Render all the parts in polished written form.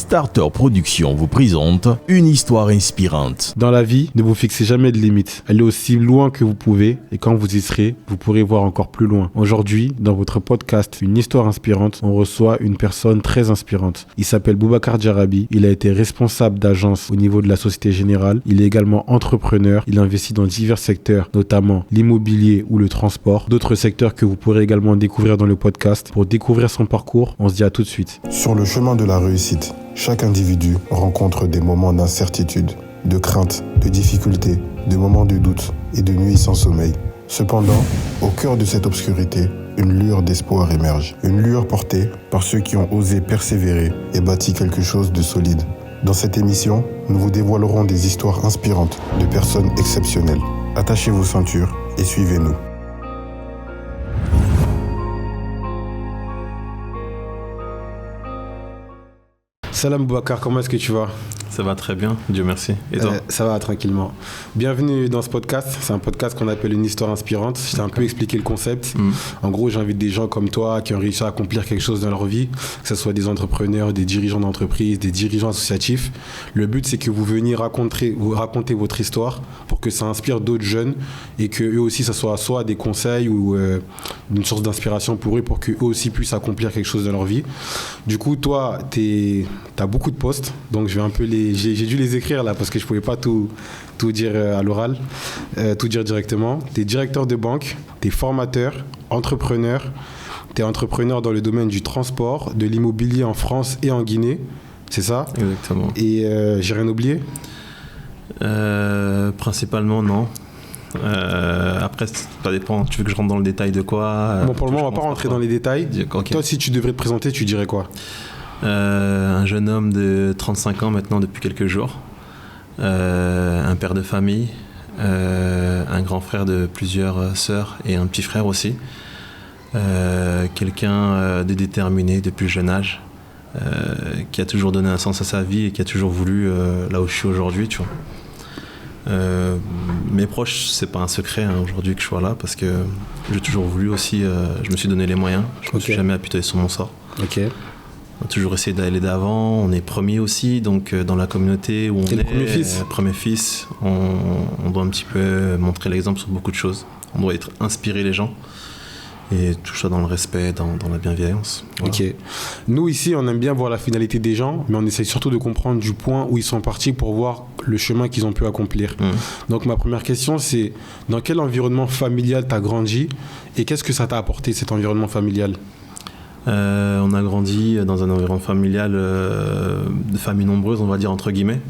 Starter Productions vous présente une histoire inspirante. Dans la vie, ne vous fixez jamais de limites. Allez aussi loin que vous pouvez et quand vous y serez, vous pourrez voir encore plus loin. Aujourd'hui, dans votre podcast Une histoire inspirante, on reçoit une personne très inspirante. Il s'appelle Boubacar Djarabi. Il a été responsable d'agence au niveau de la Société Générale. Il est également entrepreneur. Il investit dans divers secteurs, notamment l'immobilier ou le transport. D'autres secteurs que vous pourrez également découvrir dans le podcast. Pour découvrir son parcours, on se dit à tout de suite. Sur le chemin de la réussite, chaque individu rencontre des moments d'incertitude, de crainte, de difficulté, de moments de doute et de nuits sans sommeil. Cependant, au cœur de cette obscurité, une lueur d'espoir émerge. Une lueur portée par ceux qui ont osé persévérer et bâti quelque chose de solide. Dans cette émission, nous vous dévoilerons des histoires inspirantes de personnes exceptionnelles. Attachez vos ceintures et suivez-nous. Salam Boubacar, comment est-ce que tu vas ? Ça va très bien, Dieu merci. Et toi ? Ça va, tranquillement. Bienvenue dans ce podcast. C'est un podcast qu'on appelle une histoire inspirante. Je t'ai un peu expliqué le concept. En gros, j'invite des gens comme toi qui ont réussi à accomplir quelque chose dans leur vie, que ce soit des entrepreneurs, des dirigeants d'entreprise, des dirigeants associatifs. Le but, c'est que vous veniez raconter votre histoire pour que ça inspire d'autres jeunes et que eux aussi, ça soit des conseils ou une source d'inspiration pour eux, pour qu'eux aussi puissent accomplir quelque chose dans leur vie. Du coup, toi, t'as beaucoup de postes, donc je vais un peu j'ai dû les écrire là parce que je pouvais pas tout dire à l'oral, tout dire directement. T'es directeur de banque, t'es formateur, entrepreneur, t'es entrepreneur dans le domaine du transport, de l'immobilier en France et en Guinée, c'est ça ? Exactement. Et j'ai rien oublié ? Principalement non. Après ça dépend, tu veux que je rentre dans le détail de quoi ? Bon, pour le moment on va pas rentrer dans les détails. Okay. Toi, si tu devrais te présenter, tu dirais quoi ? Un jeune homme de 35 ans maintenant depuis quelques jours, un père de famille, un grand frère de plusieurs sœurs et un petit frère aussi, quelqu'un de déterminé depuis le jeune âge, qui a toujours donné un sens à sa vie et qui a toujours voulu là où je suis aujourd'hui, tu vois. Mes proches, c'est pas un secret aujourd'hui que je sois là parce que j'ai toujours voulu aussi, je me suis donné les moyens, je me suis jamais apitoyé sur mon sort. Ok. On a toujours essayé d'aller d'avant, on est premier aussi, donc dans la communauté où on est. le premier fils. Premier fils, on doit un petit peu montrer l'exemple sur beaucoup de choses. On doit inspirer les gens et tout ça dans le respect, dans la bienveillance. Voilà. Ok. Nous ici, on aime bien voir la finalité des gens, mais on essaye surtout de comprendre du point où ils sont partis pour voir le chemin qu'ils ont pu accomplir. Donc ma première question, c'est dans quel environnement familial t'as grandi et qu'est-ce que ça t'a apporté cet environnement familial ? On a grandi dans un environnement familial de famille nombreuse, on va dire entre guillemets.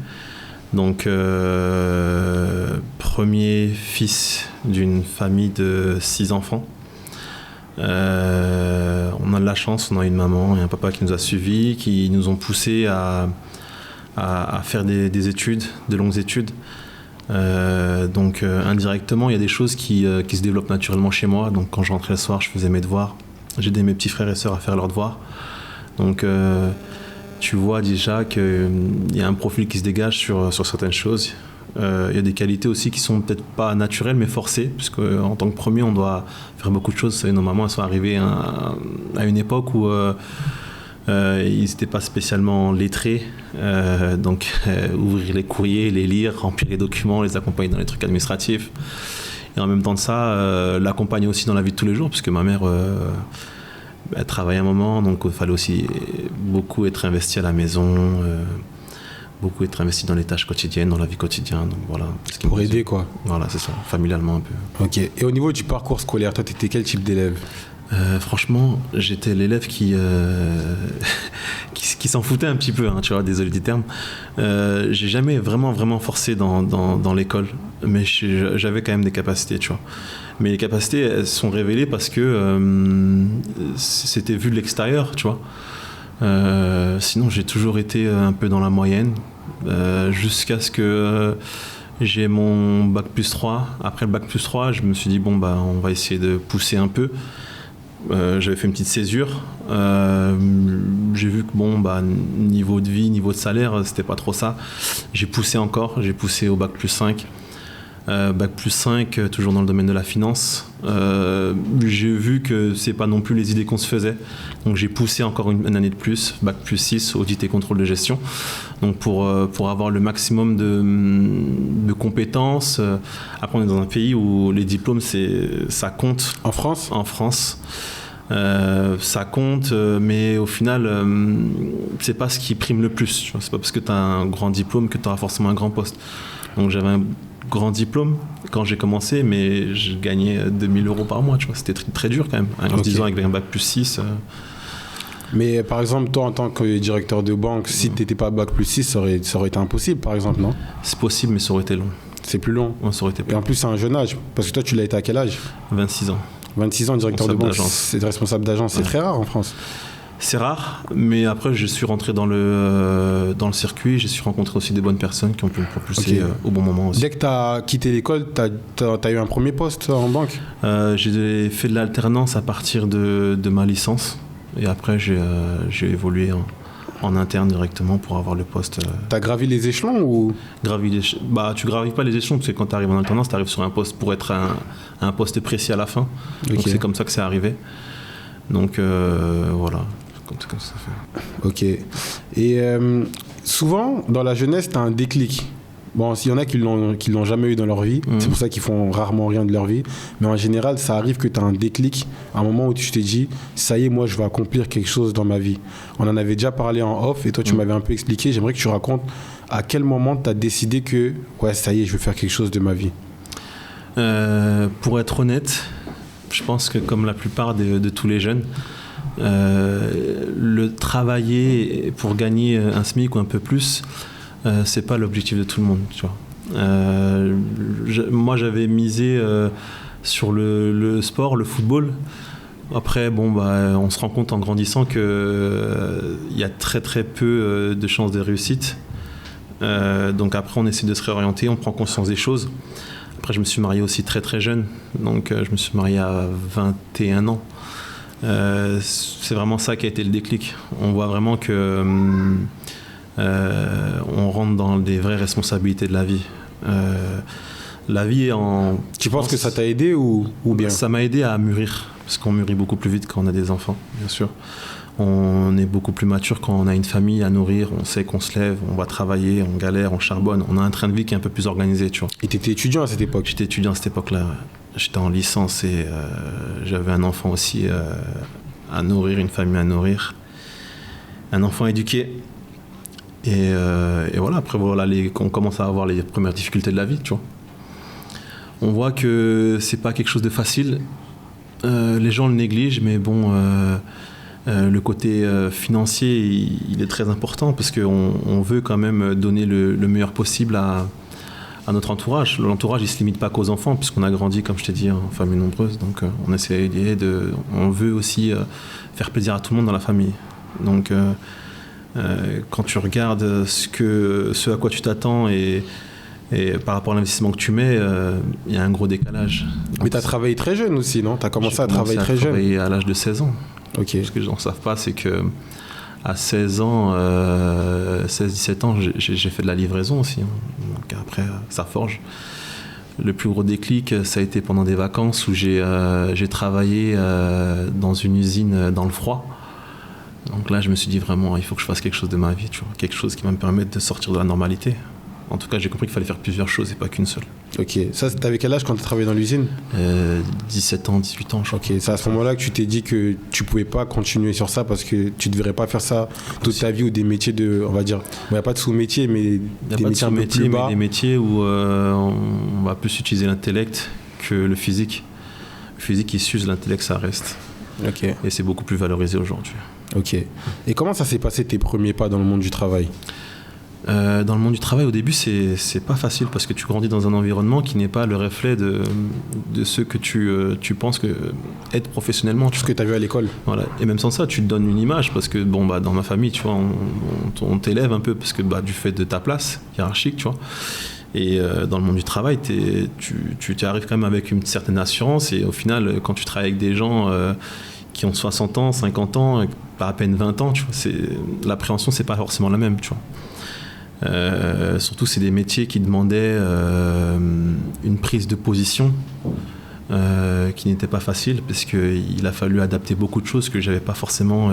Donc, premier fils d'une famille de 6 enfants. On a de la chance, on a une maman et un papa qui nous a suivis, qui nous ont poussés à faire des études, de longues études. Donc, indirectement, il y a des choses qui se développent naturellement chez moi. Donc, quand je rentrais le soir, je faisais mes devoirs. J'aidais mes petits frères et sœurs à faire leurs devoirs. Donc, tu vois déjà qu'il y a un profil qui se dégage sur certaines choses. Il y a des qualités aussi qui sont peut-être pas naturelles, mais forcées, puisque en tant que premier, on doit faire beaucoup de choses. Vous savez, nos mamans, elles sont arrivées à une époque où ils n'étaient pas spécialement lettrés. Donc, ouvrir les courriers, les lire, remplir les documents, les accompagner dans les trucs administratifs. Et en même temps de ça, l'accompagner aussi dans la vie de tous les jours, puisque ma mère elle travaillait un moment, donc il fallait aussi beaucoup être investi à la maison, beaucoup être investi dans les tâches quotidiennes, dans la vie quotidienne. Donc voilà. Pour aider quoi. Voilà, c'est ça, familialement un peu. Ok. Et au niveau du parcours scolaire, toi, t'étais quel type d'élève ? Franchement, j'étais l'élève qui s'en foutait un petit peu, tu vois, désolé du terme. J'ai jamais vraiment forcé dans l'école, mais j'avais quand même des capacités, tu vois. Mais les capacités, elles sont révélées parce que c'était vu de l'extérieur, tu vois. Sinon, j'ai toujours été un peu dans la moyenne, jusqu'à ce que j'ai mon bac plus 3. Après le bac plus 3, je me suis dit, on va essayer de pousser un peu. J'avais fait une petite césure. J'ai vu que niveau de vie, niveau de salaire, c'était pas trop ça. J'ai poussé encore, j'ai poussé au bac plus 5. Bac plus 5, toujours dans le domaine de la finance. J'ai vu que c'est pas non plus les idées qu'on se faisait. Donc j'ai poussé encore une année de plus, Bac plus 6, audit et contrôle de gestion. Donc pour avoir le maximum de compétences. Après, on est dans un pays où les diplômes, ça compte. En France ? En France. Ça compte, mais au final, c'est pas ce qui prime le plus. Tu vois. C'est pas parce que tu as un grand diplôme que tu auras forcément un grand poste. Donc j'avais un grand diplôme quand j'ai commencé, mais je gagnais 2000 € par mois. Tu vois. C'était très, très dur quand même. En se disant avec un Bac plus 6. Mais par exemple, toi, en tant que directeur de banque, si tu n'étais pas Bac plus 6, ça aurait été impossible, par exemple, non ? C'est possible, mais ça aurait été long. C'est plus long. Ouais, ça aurait été plus Et en long. plus, c'est un jeune âge. Parce que toi, tu l'as été à quel âge ? 26 ans. 26 ans, directeur de banque, d'agence. c'est responsable d'agence. C'est très rare en France. C'est rare, mais après, je suis rentré dans le circuit. J'ai su rencontrer aussi des bonnes personnes qui ont pu me propulser au bon moment aussi. Dès que tu as quitté l'école, tu as eu un premier poste en banque ? J'ai fait de l'alternance à partir de ma licence. Et après, j'ai évolué en interne directement pour avoir le poste. Tu as gravi les échelons ou ? Tu gravis pas les échelons, parce que quand tu arrives en alternance, tu arrives sur un poste pour être un poste précis à la fin. Donc c'est comme ça que c'est arrivé. Donc voilà, comme ça fait. Ok. Et souvent, dans la jeunesse, tu as un déclic. Bon, s'il y en a qui l'ont jamais eu dans leur vie, c'est pour ça qu'ils font rarement rien de leur vie. Mais en général, ça arrive que tu as un déclic, un moment où tu t'es dit, ça y est, moi, je vais accomplir quelque chose dans ma vie. On en avait déjà parlé en off et toi, tu m'avais un peu expliqué. J'aimerais que tu racontes à quel moment tu as décidé que, ouais, ça y est, je vais faire quelque chose de ma vie. Pour être honnête, je pense que comme la plupart de tous les jeunes, le travailler pour gagner un SMIC ou un peu plus, c'est pas l'objectif de tout le monde, tu vois. Moi, j'avais misé sur le sport, le football. Après, on se rend compte en grandissant que y a très très peu de chances de réussite. Donc après, on essaie de se réorienter, on prend conscience des choses. Après, je me suis marié aussi très très jeune, donc je me suis marié à 21 ans. C'est vraiment ça qui a été le déclic. On voit vraiment que on rentre dans des vraies responsabilités de la vie. La vie est en... Tu penses que ça t'a aidé ou bien ? Ça m'a aidé à mûrir, parce qu'on mûrit beaucoup plus vite quand on a des enfants, bien sûr. On est beaucoup plus mature quand on a une famille à nourrir, on sait qu'on se lève, on va travailler, on galère, on charbonne. On a un train de vie qui est un peu plus organisé, tu vois. Et tu étais étudiant à cette époque ? J'étais étudiant à cette époque-là. J'étais en licence et j'avais un enfant aussi à nourrir, une famille à nourrir. Un enfant éduqué. Et voilà, après, on commence à avoir les premières difficultés de la vie, tu vois. On voit que c'est pas quelque chose de facile. Les gens le négligent, mais bon... le côté financier, il est très important parce qu'on veut quand même donner le meilleur possible à notre entourage. L'entourage, il ne se limite pas qu'aux enfants puisqu'on a grandi, comme je t'ai dit, en famille nombreuse. Donc on essaie on veut aussi faire plaisir à tout le monde dans la famille. Donc quand tu regardes ce à quoi tu t'attends et par rapport à l'investissement que tu mets, il y a un gros décalage. Donc, mais tu as travaillé très jeune aussi, non ? Tu as commencé à travailler très jeune ? J'ai commencé à travailler à l'âge de 16 ans. Okay. Ce que les gens ne savent pas, c'est que à 16 ans, 16-17 ans, j'ai fait de la livraison aussi. Donc après, ça forge. Le plus gros déclic, ça a été pendant des vacances où j'ai travaillé dans une usine dans le froid. Donc là, je me suis dit vraiment, il faut que je fasse quelque chose de ma vie, tu vois, quelque chose qui va me permettre de sortir de la normalité. En tout cas, j'ai compris qu'il fallait faire plusieurs choses et pas qu'une seule. Ok. Ça, t'avais quel âge quand tu travaillais dans l'usine ? 17 ans, 18 ans, je crois. Ok. C'est à ce moment-là que tu t'es dit que tu pouvais pas continuer sur ça parce que tu ne devrais pas faire ça toute ta vie ou des métiers de, on va dire, il n'y a pas de sous-métier, mais des métiers un peu plus bas. Des métiers où on va plus utiliser l'intellect que le physique. Le physique, il s'use, l'intellect, ça reste. Ok. Et c'est beaucoup plus valorisé aujourd'hui. Ok. Et comment ça s'est passé tes premiers pas dans le monde du travail ? Dans le monde du travail, au début, c'est pas facile parce que tu grandis dans un environnement qui n'est pas le reflet de ce que tu penses être professionnellement. Ce que tu as vu à l'école. Voilà. Et même sans ça, tu te donnes une image parce que dans ma famille, tu vois, on t'élève un peu parce que du fait de ta place hiérarchique, tu vois. Et dans le monde du travail, tu arrives quand même avec une certaine assurance et au final, quand tu travailles avec des gens qui ont 60 ans, 50 ans, pas à peine 20 ans, tu vois, l'appréhension, c'est pas forcément la même, tu vois. Surtout, c'est des métiers qui demandaient une prise de position qui n'était pas facile, parce qu'il a fallu adapter beaucoup de choses que je n'avais pas forcément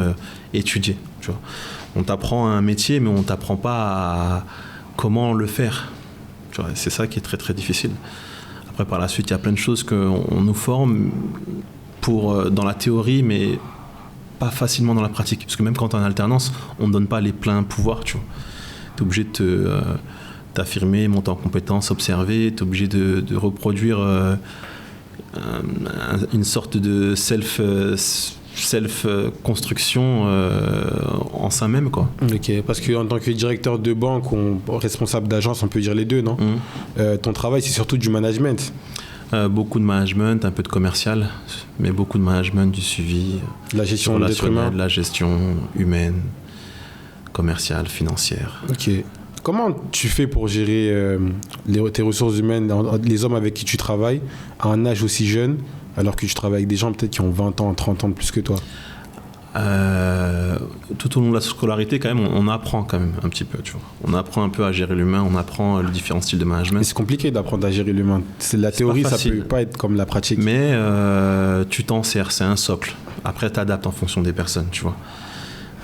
étudiées. Tu vois. On t'apprend un métier, mais on ne t'apprend pas à comment le faire. Tu vois, c'est ça qui est très très difficile. Après, par la suite, il y a plein de choses qu'on nous forme dans la théorie, mais pas facilement dans la pratique. Parce que même quand tu es en alternance, on ne donne pas les pleins pouvoirs. Tu es obligé de t'affirmer, monter en compétence, observer. Tu es obligé de reproduire une sorte de self-construction en soi-même, quoi. Ok, parce qu'en tant que directeur de banque ou responsable d'agence, on peut dire les deux, non? Ton travail, c'est surtout du management. Beaucoup de management, un peu de commercial, mais beaucoup de management, du suivi, la gestion d'être humain, la gestion humaine, commerciale, financière. Ok. Comment tu fais pour gérer tes ressources humaines, les hommes avec qui tu travailles, à un âge aussi jeune, alors que tu travailles avec des gens peut-être qui ont 20 ans, 30 ans de plus que toi? Tout au long de la scolarité, quand même, on apprend quand même un petit peu. Tu vois. On apprend un peu à gérer l'humain, on apprend les différents styles de management. Mais c'est compliqué d'apprendre à gérer l'humain. La théorie, ça peut pas être comme la pratique. Mais tu t'en sers, c'est un socle. Après, tu adaptes en fonction des personnes, tu vois.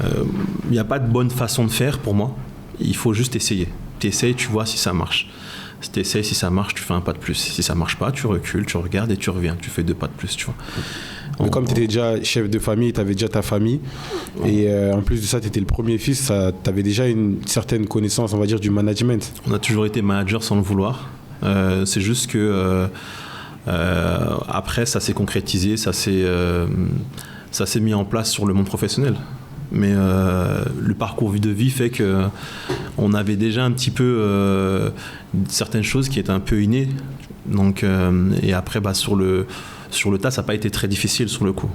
Il n'y a pas de bonne façon de faire pour moi. Il faut juste essayer. Tu essayes, tu vois si ça marche. Si tu essayes, si ça marche, tu fais un pas de plus. Si ça marche pas, tu recules, tu regardes et tu reviens. Tu fais 2 pas de plus, tu vois. Mais comme tu étais déjà chef de famille, tu avais déjà ta famille, et en plus de ça, tu étais le premier fils, tu avais déjà une certaine connaissance, on va dire, du management. On a toujours été manager sans le vouloir. C'est juste que après, ça s'est concrétisé, ça s'est mis en place sur le monde professionnel. Mais le parcours de vie fait qu'on avait déjà un petit peu certaines choses qui étaient un peu innées. Donc, et après, sur le tas, ça n'a pas été très difficile sur le coup.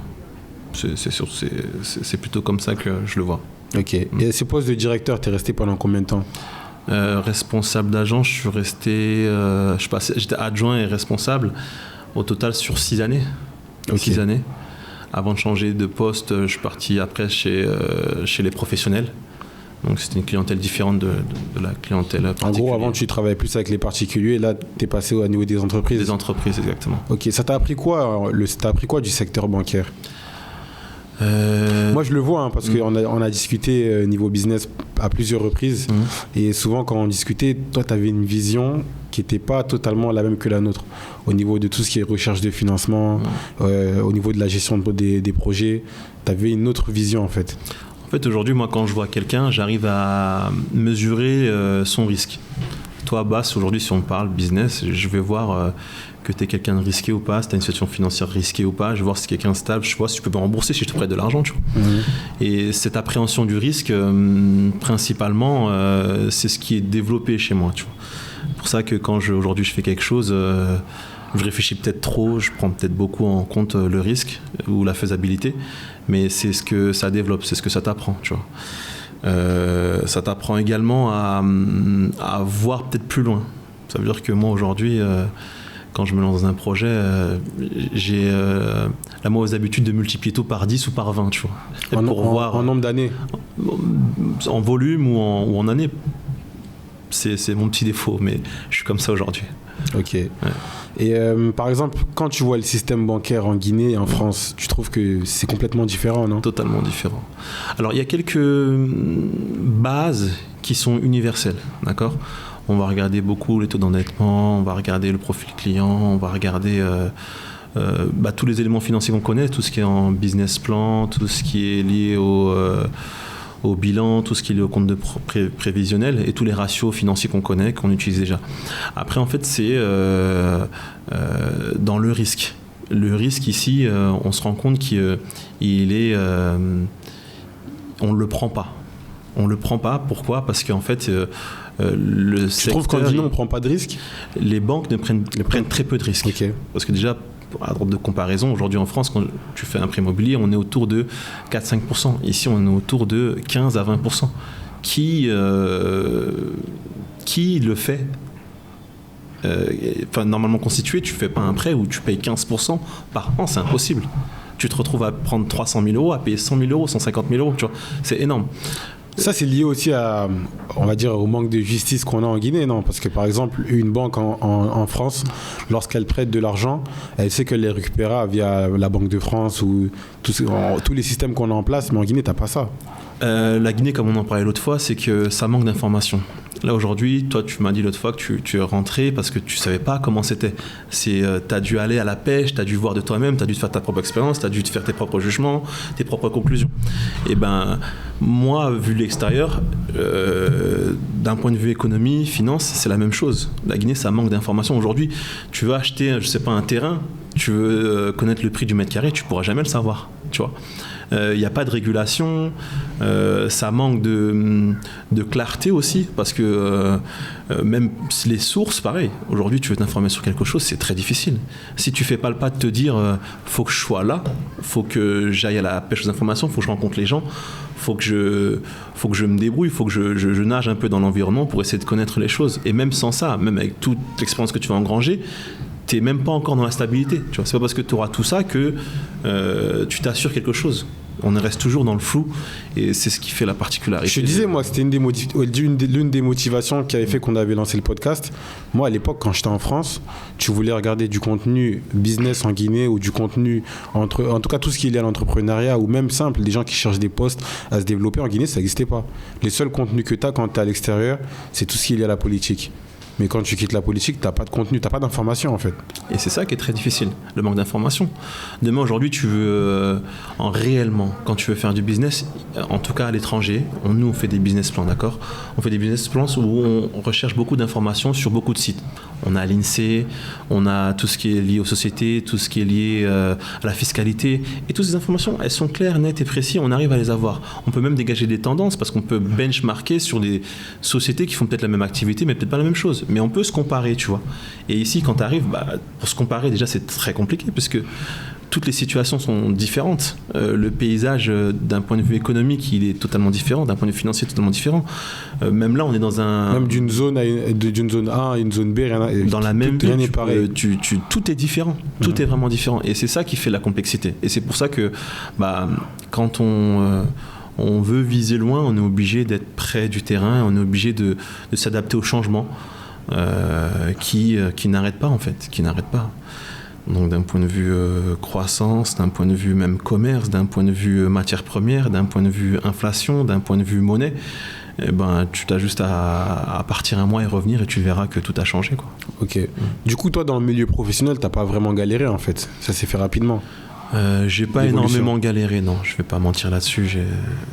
C'est plutôt comme ça que je le vois. Ok. Et ce poste de directeur, tu es resté pendant combien de temps? Responsable d'agence, je suis resté... j'étais adjoint et responsable au total sur 6 années. Okay. 6 années. Avant de changer de poste, je suis parti après chez les professionnels. Donc c'était une clientèle différente de la clientèle particulière. En gros, avant tu travaillais plus avec les particuliers, là tu es passé au niveau des entreprises. Des entreprises, exactement. Ok, ça t'a appris quoi du secteur bancaire? Moi je le vois parce qu'on a discuté niveau business à plusieurs reprises et souvent quand on discutait, toi tu avais une vision qui n'était pas totalement la même que la nôtre au niveau de tout ce qui est recherche de financement, au niveau de la gestion des projets. Tu avais une autre vision en fait. En fait, aujourd'hui, moi, quand je vois quelqu'un, j'arrive à mesurer son risque. Toi, Bass, aujourd'hui, si on parle business, je vais voir que tu es quelqu'un de risqué ou pas, si tu as une situation financière risquée ou pas. Je vais voir si tu es quelqu'un de stable, je vois si tu peux me rembourser si je te prête de l'argent. Tu vois. Et cette appréhension du risque, principalement, c'est ce qui est développé chez moi. Tu vois. C'est pour ça que quand aujourd'hui je fais quelque chose, je réfléchis peut-être trop, je prends peut-être beaucoup en compte le risque ou la faisabilité, mais c'est ce que ça développe, c'est ce que ça t'apprend, tu vois. Ça t'apprend également à voir peut-être plus loin. Ça veut dire que moi aujourd'hui, quand je me lance dans un projet, j'ai la mauvaise habitude de multiplier tout par 10 ou par 20, tu vois. En nombre d'années, en volume ou en années. C'est mon petit défaut, mais je suis comme ça aujourd'hui. Ok. Ouais. Et par exemple, quand tu vois le système bancaire en Guinée et en France, tu trouves que c'est complètement différent, non? Totalement différent. Alors, il y a quelques bases qui sont universelles, d'accord? On va regarder beaucoup les taux d'endettement, on va regarder le profil client, on va regarder tous les éléments financiers qu'on connaît, tout ce qui est en business plan, tout ce qui est lié au bilan, tout ce qui est lié au compte de prévisionnel et tous les ratios financiers qu'on connaît, qu'on utilise déjà. Après, en fait, c'est dans le risque. Le risque ici, on se rend compte qu'il est... on ne le prend pas. On ne le prend pas. Pourquoi? Parce qu'en fait, le secteur... Tu trouves qu'en Guinée, on ne prend pas de risque? Les banques prennent très peu de risques. Okay. Parce que déjà, à droite de comparaison, aujourd'hui en France, quand tu fais un prêt immobilier, on est autour de 4-5%. Ici, on est autour de 15 à 20%. Qui le fait normalement constitué, tu ne fais pas un prêt où tu payes 15% par an, c'est impossible. Tu te retrouves à prendre 300 000 euros, à payer 100 000 euros, 150 000 euros, tu vois, c'est énorme. Ça, c'est lié aussi à, on va dire, au manque de justice qu'on a en Guinée, non? Parce que, par exemple, une banque en France, lorsqu'elle prête de l'argent, elle sait qu'elle les récupérera via la Banque de France ou tous les systèmes qu'on a en place, mais en Guinée, t'as pas ça. La Guinée, comme on en parlait l'autre fois, c'est que ça manque d'informations. Là, aujourd'hui, toi, tu m'as dit l'autre fois que tu es rentré parce que tu ne savais pas comment c'était. Tu as dû aller à la pêche, tu as dû voir de toi-même, tu as dû te faire ta propre expérience, tu as dû te faire tes propres jugements, tes propres conclusions. Et ben, moi, vu de l'extérieur, d'un point de vue économie, finance, c'est la même chose. La Guinée, ça manque d'informations. Aujourd'hui, tu veux acheter, je sais pas, un terrain, tu veux connaître le prix du mètre carré, tu ne pourras jamais le savoir, tu vois. Il n'y a pas de régulation, ça manque de clarté aussi, parce que même les sources, pareil, aujourd'hui tu veux t'informer sur quelque chose, c'est très difficile. Si tu ne fais pas le pas de te dire, faut que je sois là, faut que j'aille à la pêche aux informations, faut que je rencontre les gens, faut que je me débrouille, faut que je nage un peu dans l'environnement pour essayer de connaître les choses. Et même sans ça, même avec toute l'expérience que tu vas engranger, tu n'es même pas encore dans la stabilité. Ce n'est pas parce que tu auras tout ça que tu t'assures quelque chose. On reste toujours dans le flou et c'est ce qui fait la particularité. Je te disais, moi, c'était l'une des motivations qui avait fait qu'on avait lancé le podcast. Moi, à l'époque, quand j'étais en France, tu voulais regarder du contenu business en Guinée ou du contenu, en tout cas tout ce qui est lié à l'entrepreneuriat ou même simple, des gens qui cherchent des postes à se développer en Guinée, ça n'existait pas. Les seuls contenus que tu as quand tu es à l'extérieur, c'est tout ce qui est lié à la politique. Mais quand tu quittes la politique, tu n'as pas de contenu, tu n'as pas d'information en fait. Et c'est ça qui est très difficile, le manque d'information. Demain, aujourd'hui, tu veux, réellement, quand tu veux faire du business, en tout cas à l'étranger, nous on fait des business plans, d'accord ? On fait des business plans où on recherche beaucoup d'informations sur beaucoup de sites. On a l'INSEE, on a tout ce qui est lié aux sociétés, tout ce qui est lié à la fiscalité. Et toutes ces informations, elles sont claires, nettes et précises, on arrive à les avoir. On peut même dégager des tendances parce qu'on peut benchmarker sur des sociétés qui font peut-être la même activité, mais peut-être pas la même chose. Mais on peut se comparer, tu vois. Et ici, quand tu arrives, pour se comparer, déjà, c'est très compliqué puisque toutes les situations sont différentes. Le paysage, d'un point de vue économique, il est totalement différent. D'un point de vue financier, totalement différent. Même là, on est dans un... Même d'une zone A à une zone B, dans la même ville, rien n'est pareil. Tout est différent. Tout est vraiment différent. Et c'est ça qui fait la complexité. Et c'est pour ça que quand on veut viser loin, on est obligé d'être près du terrain, on est obligé de s'adapter aux changements qui n'arrêtent pas, en fait, qui n'arrêtent pas. Donc d'un point de vue croissance, d'un point de vue même commerce, d'un point de vue matière première, d'un point de vue inflation, d'un point de vue monnaie, tu t'as juste à partir un mois et revenir et tu verras que tout a changé, quoi. Ok. Du coup, toi, dans le milieu professionnel, t'as pas vraiment galéré, en fait. Ça s'est fait rapidement. J'ai pas énormément galéré, non, je vais pas mentir là-dessus,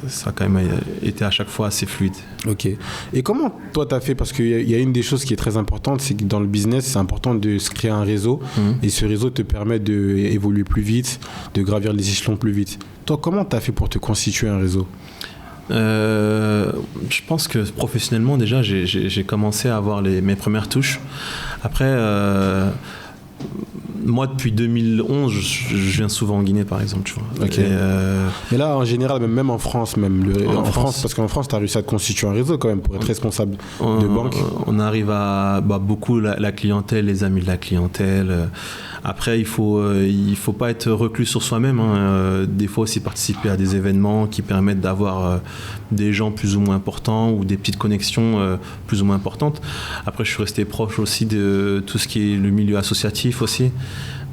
ça a quand même été à chaque fois assez fluide. Ok. Et comment toi t'as fait, parce qu'il y a une des choses qui est très importante, c'est que dans le business, c'est important de se créer un réseau, et ce réseau te permet d'évoluer plus vite, de gravir les échelons plus vite. Toi, comment t'as fait pour te constituer un réseau ? Je pense que professionnellement, déjà, j'ai commencé à avoir mes premières touches. Après... moi, depuis 2011, je viens souvent en Guinée, par exemple. Tu vois. Okay. Mais là, en général, même en France, en France, parce qu'en France, tu as réussi à te constituer un réseau quand même pour être responsable de banque. On arrive à beaucoup la clientèle, les amis de la clientèle. Après, il faut pas être reclus sur soi-même. Des fois aussi participer à des événements qui permettent d'avoir des gens plus ou moins importants ou des petites connexions plus ou moins importantes. Après, je suis resté proche aussi de tout ce qui est le milieu associatif aussi.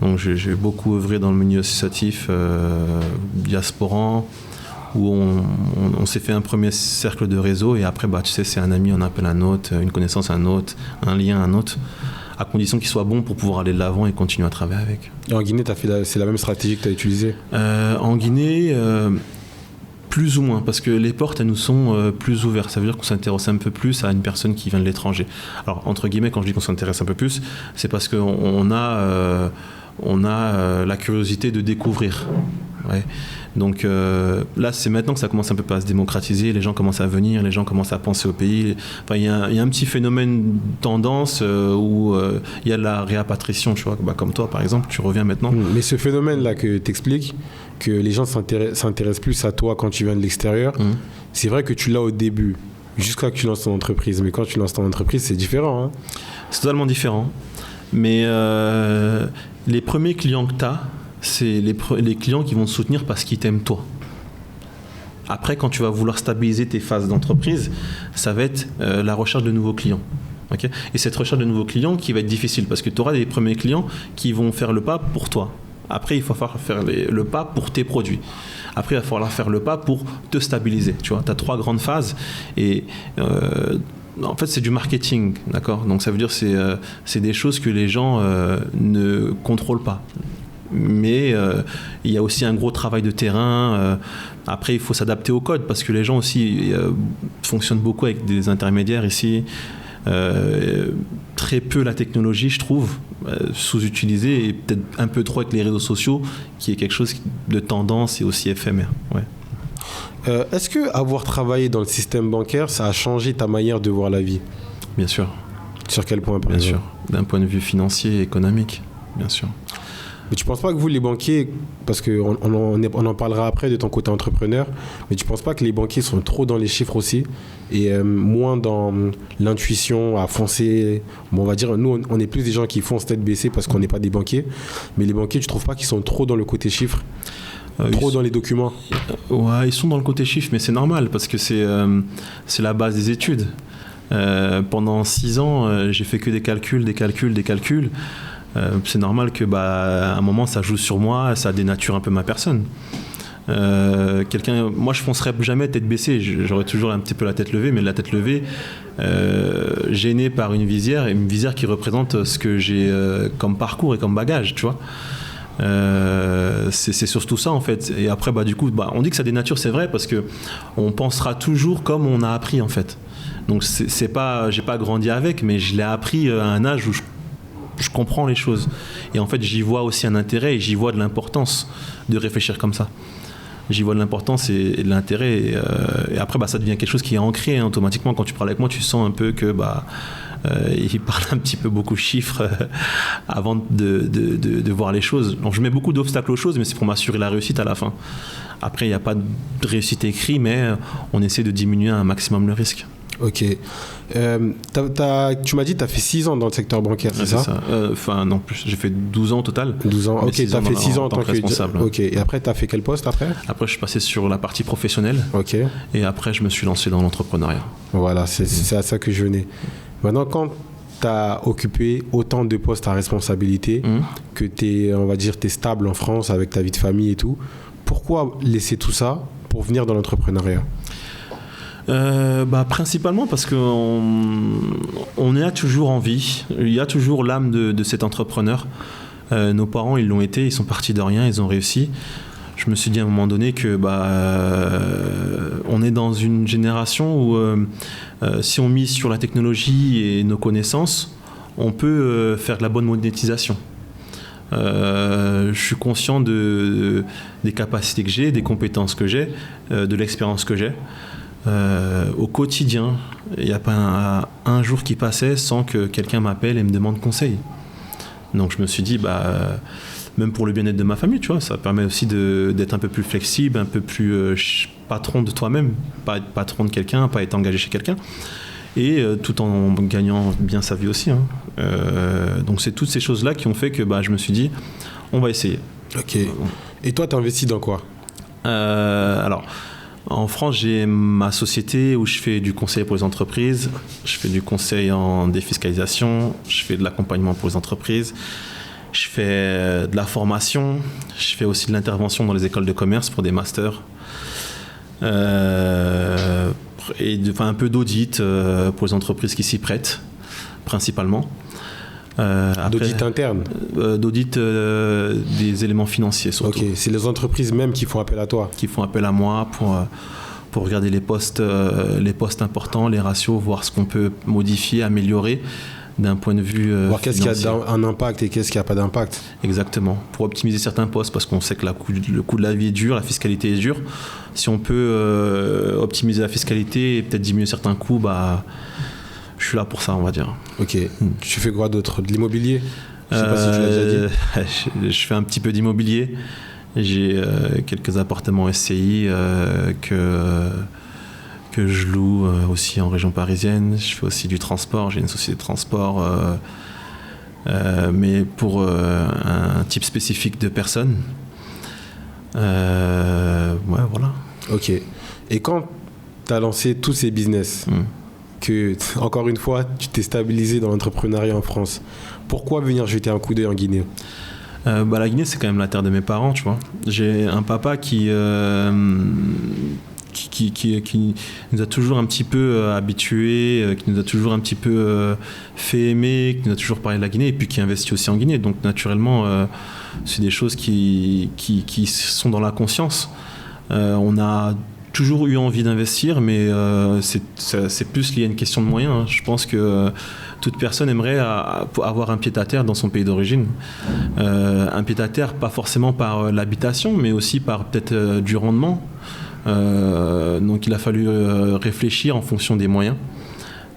Donc, j'ai beaucoup œuvré dans le milieu associatif diasporan, où on s'est fait un premier cercle de réseau et après, tu sais, c'est un ami, on appelle un autre, une connaissance un autre, un lien un autre, à condition qu'il soit bon pour pouvoir aller de l'avant et continuer à travailler avec. Et en Guinée, c'est la même stratégie que tu as utilisée ? En Guinée, plus ou moins, parce que les portes, elles nous sont plus ouvertes. Ça veut dire qu'on s'intéresse un peu plus à une personne qui vient de l'étranger. Alors, entre guillemets, quand je dis qu'on s'intéresse un peu plus, c'est parce qu'on a la curiosité de découvrir. Ouais. Donc là, c'est maintenant que ça commence un peu à se démocratiser, les gens commencent à venir, les gens commencent à penser au pays. Enfin, il y a un petit phénomène tendance où il y a de la réapatriation, tu vois, comme toi par exemple, tu reviens maintenant. Mais ce phénomène-là que tu expliques, que les gens s'intéressent plus à toi quand tu viens de l'extérieur, c'est vrai que tu l'as au début, jusqu'à que tu lances ton entreprise. Mais quand tu lances ton entreprise, c'est différent. C'est totalement différent. Mais les premiers clients que tu as, c'est les clients qui vont te soutenir parce qu'ils t'aiment toi. Après, quand tu vas vouloir stabiliser tes phases d'entreprise, ça va être la recherche de nouveaux clients. Okay, et cette recherche de nouveaux clients qui va être difficile parce que tu auras des premiers clients qui vont faire le pas pour toi. Après, il va falloir faire le pas pour tes produits. Après, il va falloir faire le pas pour te stabiliser. Tu vois, tu as 3 grandes phases et en fait, c'est du marketing, d'accord ? Donc, ça veut dire que c'est des choses que les gens ne contrôlent pas. Mais il y a aussi un gros travail de terrain. Après, il faut s'adapter au code parce que les gens aussi fonctionnent beaucoup avec des intermédiaires ici. Très peu la technologie, je trouve, sous-utilisée et peut-être un peu trop avec les réseaux sociaux, qui est quelque chose de tendance et aussi éphémère. Ouais. Est-ce que avoir travaillé dans le système bancaire, ça a changé ta manière de voir la vie ? Bien sûr. Sur quel point, par Bien exemple ? sûr. D'un point de vue financier et économique, bien sûr. Mais tu ne penses pas que vous, les banquiers, parce qu'on en parlera après de ton côté entrepreneur, mais tu ne penses pas que les banquiers sont trop dans les chiffres aussi et moins dans l'intuition à foncer. Bon, on va dire, nous, on est plus des gens qui foncent tête baissée parce qu'on n'est pas des banquiers, mais les banquiers, tu ne trouves pas qu'ils sont trop dans le côté chiffres, trop dans les documents ? Ouais, ils sont dans le côté chiffres, mais c'est normal parce que c'est la base des études. Pendant 6 ans, j'ai fait que des calculs. C'est normal que à un moment ça joue sur moi, ça dénature un peu ma personne. Moi je foncerais jamais tête baissée, j'aurais toujours un petit peu la tête levée, mais la tête levée gênée par une visière qui représente ce que j'ai comme parcours et comme bagage, tu vois. C'est surtout ça en fait. Et après du coup on dit que ça dénature, c'est vrai, parce que on pensera toujours comme on a appris en fait. Donc c'est pas, j'ai pas grandi avec, mais je l'ai appris à un âge où je comprends les choses. Et en fait, j'y vois aussi un intérêt et j'y vois de l'importance de réfléchir comme ça. J'y vois de l'importance et de l'intérêt. Et après, ça devient quelque chose qui est ancré automatiquement. Quand tu parles avec moi, tu sens un peu que il parle un petit peu beaucoup chiffres avant de voir les choses. Donc, je mets beaucoup d'obstacles aux choses, mais c'est pour m'assurer la réussite à la fin. Après, il n'y a pas de réussite écrite, mais on essaie de diminuer un maximum le risque. Ok. Tu m'as dit que tu as fait 6 ans dans le secteur bancaire, c'est ça ? Enfin, non, plus. J'ai fait 12 ans au total. 12 ans, ok. Tu as fait 6 ans en tant que responsable. Ok. Et après, tu as fait quel poste après ? Après, je suis passé sur la partie professionnelle. Ok. Et après, je me suis lancé dans l'entrepreneuriat. Voilà, c'est à ça que je venais. Maintenant, quand tu as occupé autant de postes à responsabilité, que tu es, on va dire, stable en France avec ta vie de famille et tout, pourquoi laisser tout ça pour venir dans l'entrepreneuriat ? Principalement parce qu'on a toujours envie, il y a toujours l'âme de cet entrepreneur. Nos parents, ils l'ont été, ils sont partis de rien, ils ont réussi. Je me suis dit à un moment donné que on est dans une génération où si on mise sur la technologie et nos connaissances, on peut faire de la bonne monétisation. Je suis conscient des capacités que j'ai, des compétences que j'ai, de l'expérience que j'ai. Au quotidien, il n'y a pas un jour qui passait sans que quelqu'un m'appelle et me demande conseil. Donc je me suis dit, même pour le bien-être de ma famille, tu vois, ça permet aussi d'être un peu plus flexible, un peu plus patron de toi-même, pas être patron de quelqu'un, pas être engagé chez quelqu'un, et tout en gagnant bien sa vie aussi. Donc c'est toutes ces choses-là qui ont fait que je me suis dit, on va essayer. Ok. Et toi, tu investis dans quoi ? Alors, en France, j'ai ma société où je fais du conseil pour les entreprises, je fais du conseil en défiscalisation, je fais de l'accompagnement pour les entreprises, je fais de la formation, je fais aussi de l'intervention dans les écoles de commerce pour des masters, et un peu d'audit pour les entreprises qui s'y prêtent, principalement. D'audit interne ? D'audit des éléments financiers surtout. Ok, c'est les entreprises même qui font appel à toi ? Qui font appel à moi pour regarder les postes importants, les ratios, voir ce qu'on peut modifier, améliorer d'un point de vue voir qu'est-ce financier. qui a un impact et qu'est-ce qui n'a pas d'impact. Exactement, pour optimiser certains postes parce qu'on sait que le coût de la vie est dur, la fiscalité est dure. Si on peut optimiser la fiscalité et peut-être diminuer certains coûts, je suis là pour ça, on va dire. Ok. Tu fais quoi d'autre ? De l'immobilier ? Je sais pas si tu l'as déjà dit. Je fais un petit peu d'immobilier. J'ai quelques appartements SCI que je loue aussi en région parisienne. Je fais aussi du transport. J'ai une société de transport, mais pour un type spécifique de personnes. Voilà. Ok. Et quand tu as lancé tous ces business, que, encore une fois, tu t'es stabilisé dans l'entrepreneuriat en France, pourquoi venir jeter un coup d'œil en Guinée ? La Guinée, c'est quand même la terre de mes parents, tu vois. J'ai un papa qui nous a toujours un petit peu habitués, qui nous a toujours un petit peu fait aimer, qui nous a toujours parlé de la Guinée, et puis qui investit aussi en Guinée. Donc naturellement, c'est des choses qui sont dans la conscience. On a toujours eu envie d'investir, mais c'est plus lié à une question de moyens. Hein. Je pense que toute personne aimerait avoir un pied-à-terre dans son pays d'origine. Un pied-à-terre, pas forcément par l'habitation, mais aussi par peut-être du rendement. Donc il a fallu réfléchir en fonction des moyens.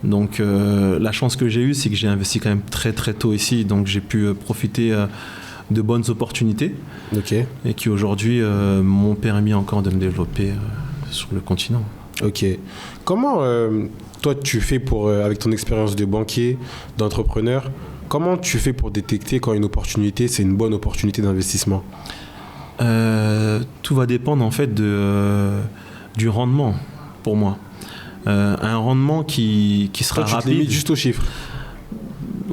Donc la chance que j'ai eue, c'est que j'ai investi quand même très très tôt ici, donc j'ai pu profiter de bonnes opportunités et qui aujourd'hui m'ont permis encore de me développer sur le continent. Ok. Comment toi tu fais pour, avec ton expérience de banquier, d'entrepreneur, comment tu fais pour détecter quand une opportunité, c'est une bonne opportunité d'investissement ? Tout va dépendre en fait du rendement pour moi. Un rendement qui sera toi, tu rapide. te limites juste aux chiffres.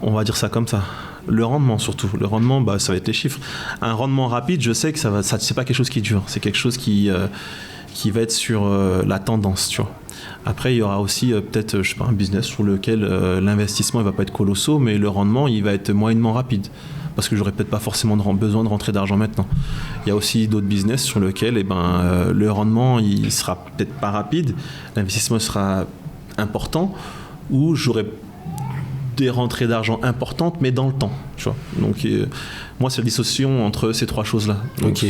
On va dire ça comme ça. Le rendement surtout. Le rendement, ça va être les chiffres. Un rendement rapide, je sais que c'est pas quelque chose qui dure. C'est quelque chose qui va être sur la tendance, tu vois. Après, il y aura aussi peut-être, un business sur lequel l'investissement il va pas être colossal, mais le rendement il va être moyennement rapide. Parce que j'aurais peut-être pas forcément besoin de rentrer d'argent maintenant. Il y a aussi d'autres business sur lesquels le rendement il sera peut-être pas rapide, l'investissement sera important, ou j'aurais des rentrées d'argent importantes, mais dans le temps, tu vois. Donc moi, c'est la dissociation entre ces trois choses-là. Donc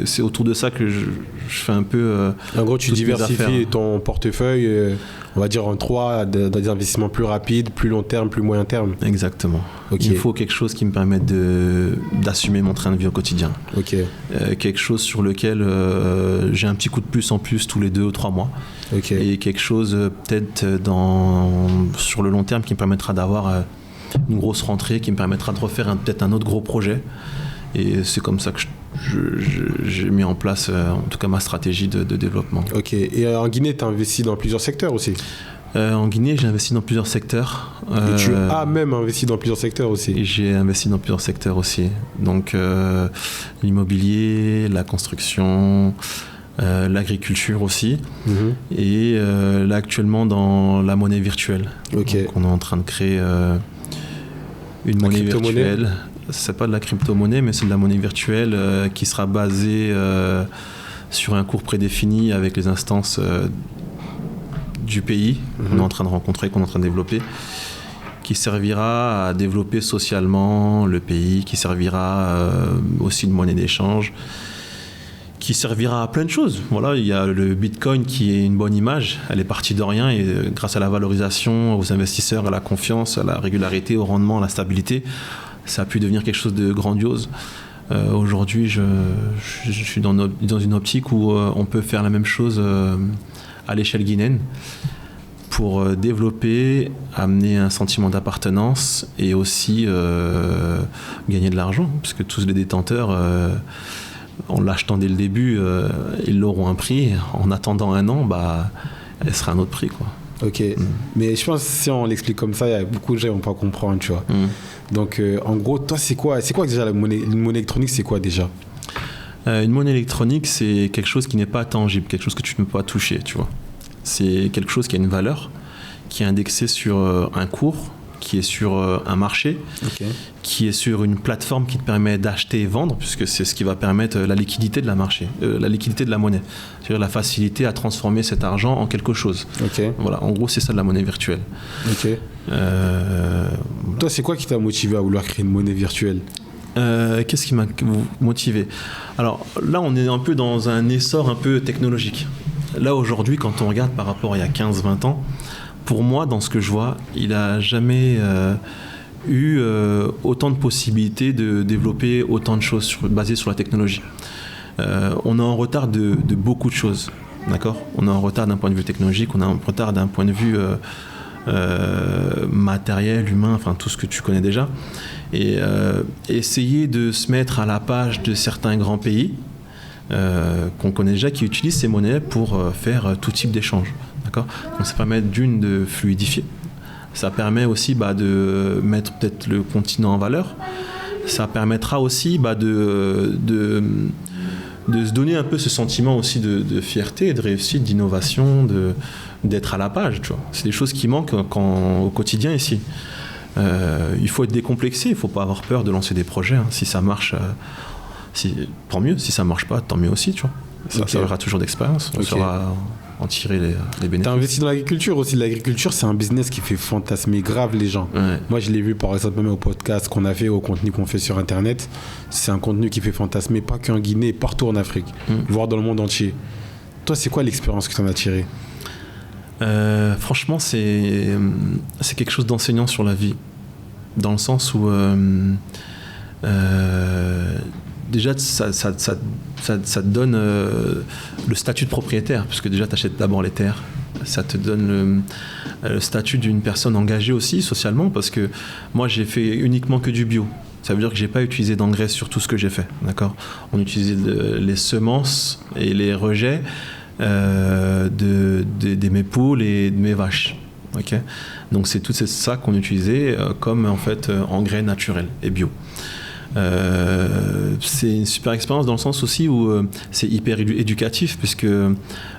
c'est autour de ça que je fais un peu. En gros, tu diversifies ton portefeuille, on va dire en trois, dans des investissements plus rapides, plus long terme, plus moyen terme. Exactement. Il me faut quelque chose qui me permette d'assumer mon train de vie au quotidien. Quelque chose sur lequel j'ai un petit coup de plus en plus tous les 2 ou 3 mois. Et quelque chose peut-être sur le long terme qui me permettra d'avoir une grosse rentrée, qui me permettra de refaire peut-être un autre gros projet. Et c'est comme ça que j'ai mis en place en tout cas ma stratégie de développement. Et en Guinée, tu as investi dans plusieurs secteurs aussi? En Guinée, j'ai investi dans plusieurs secteurs. Et tu as même investi dans plusieurs secteurs aussi? Et j'ai investi dans plusieurs secteurs aussi. Donc l'immobilier, la construction, l'agriculture aussi. Et là actuellement dans la monnaie virtuelle. Donc, on est en train de créer une monnaie virtuelle. C'est pas de la crypto-monnaie, mais c'est de la monnaie virtuelle qui sera basée sur un cours prédéfini avec les instances du pays qu'on est en train de rencontrer, qu'on est en train de développer, qui servira à développer socialement le pays, qui servira aussi de monnaie d'échange, qui servira à plein de choses. Voilà, il y a le Bitcoin qui est une bonne image, elle est partie de rien et grâce à la valorisation, aux investisseurs, à la confiance, à la régularité, au rendement, à la stabilité, ça a pu devenir quelque chose de grandiose. Aujourd'hui, je suis dans une optique où on peut faire la même chose à l'échelle guinéenne pour développer, amener un sentiment d'appartenance et aussi gagner de l'argent, parce que tous les détenteurs, en l'achetant dès le début, ils l'auront un prix. En attendant 1 an, elle sera un autre prix, quoi. Mais je pense que si on l'explique comme ça, il y a beaucoup de gens qui vont pas comprendre, tu vois. Donc, en gros, toi, c'est quoi déjà une monnaie électronique, c'est quoi déjà? Une monnaie électronique, c'est quelque chose qui n'est pas tangible, quelque chose que tu ne peux pas toucher, tu vois. C'est quelque chose qui a une valeur, qui est indexée sur un cours, qui est sur un marché, qui est sur une plateforme qui te permet d'acheter et vendre, puisque c'est ce qui va permettre la liquidité de la monnaie, c'est-à-dire la facilité à transformer cet argent en quelque chose. Voilà, en gros, c'est ça de la monnaie virtuelle. Toi, c'est quoi qui t'a motivé à vouloir créer une monnaie virtuelle? Qu'est-ce qui m'a motivé? Alors là, on est un peu dans un essor un peu technologique. Là, aujourd'hui, quand on regarde par rapport à il y a 15-20 ans, pour moi, dans ce que je vois, il n'a jamais eu autant de possibilités de développer autant de choses basées sur la technologie. On est en retard de beaucoup de choses, d'accord? On est en retard d'un point de vue technologique, on est en retard d'un point de vue matériel, humain, enfin tout ce que tu connais déjà. Et essayer de se mettre à la page de certains grands pays, qu'on connaît déjà qui utilisent ces monnaies pour faire tout type d'échange. D'accord ? Donc ça permet de fluidifier. Ça permet aussi de mettre peut-être le continent en valeur. Ça permettra aussi de se donner un peu ce sentiment aussi de fierté, de réussite, d'innovation, d'être à la page. Tu vois. C'est des choses qui manquent au quotidien ici. Il faut être décomplexé, il ne faut pas avoir peur de lancer des projets. Hein. Si ça marche, tant mieux. Si ça ne marche pas, tant mieux aussi. Tu vois. Ça servira toujours d'expérience. On saura en tirer les bénéfices. Tu as investi dans l'agriculture aussi. L'agriculture, c'est un business qui fait fantasmer grave les gens. Ouais. Moi, je l'ai vu par exemple même au podcast qu'on a fait, au contenu qu'on fait sur Internet. C'est un contenu qui fait fantasmer, pas qu'en Guinée, partout en Afrique, voire dans le monde entier. Toi, c'est quoi l'expérience que tu en as tirée ? Franchement, c'est quelque chose d'enseignant sur la vie. Dans le sens où... déjà, ça te donne le statut de propriétaire, puisque déjà, tu achètes d'abord les terres. Ça te donne le statut d'une personne engagée aussi, socialement, parce que moi, j'ai fait uniquement que du bio. Ça veut dire que je n'ai pas utilisé d'engrais sur tout ce que j'ai fait. D'accord ? On utilisait les semences et les rejets de mes poules et de mes vaches. Okay ? Donc, c'est tout ça qu'on utilisait comme en fait, engrais naturel et bio. C'est une super expérience dans le sens aussi où c'est hyper éducatif puisque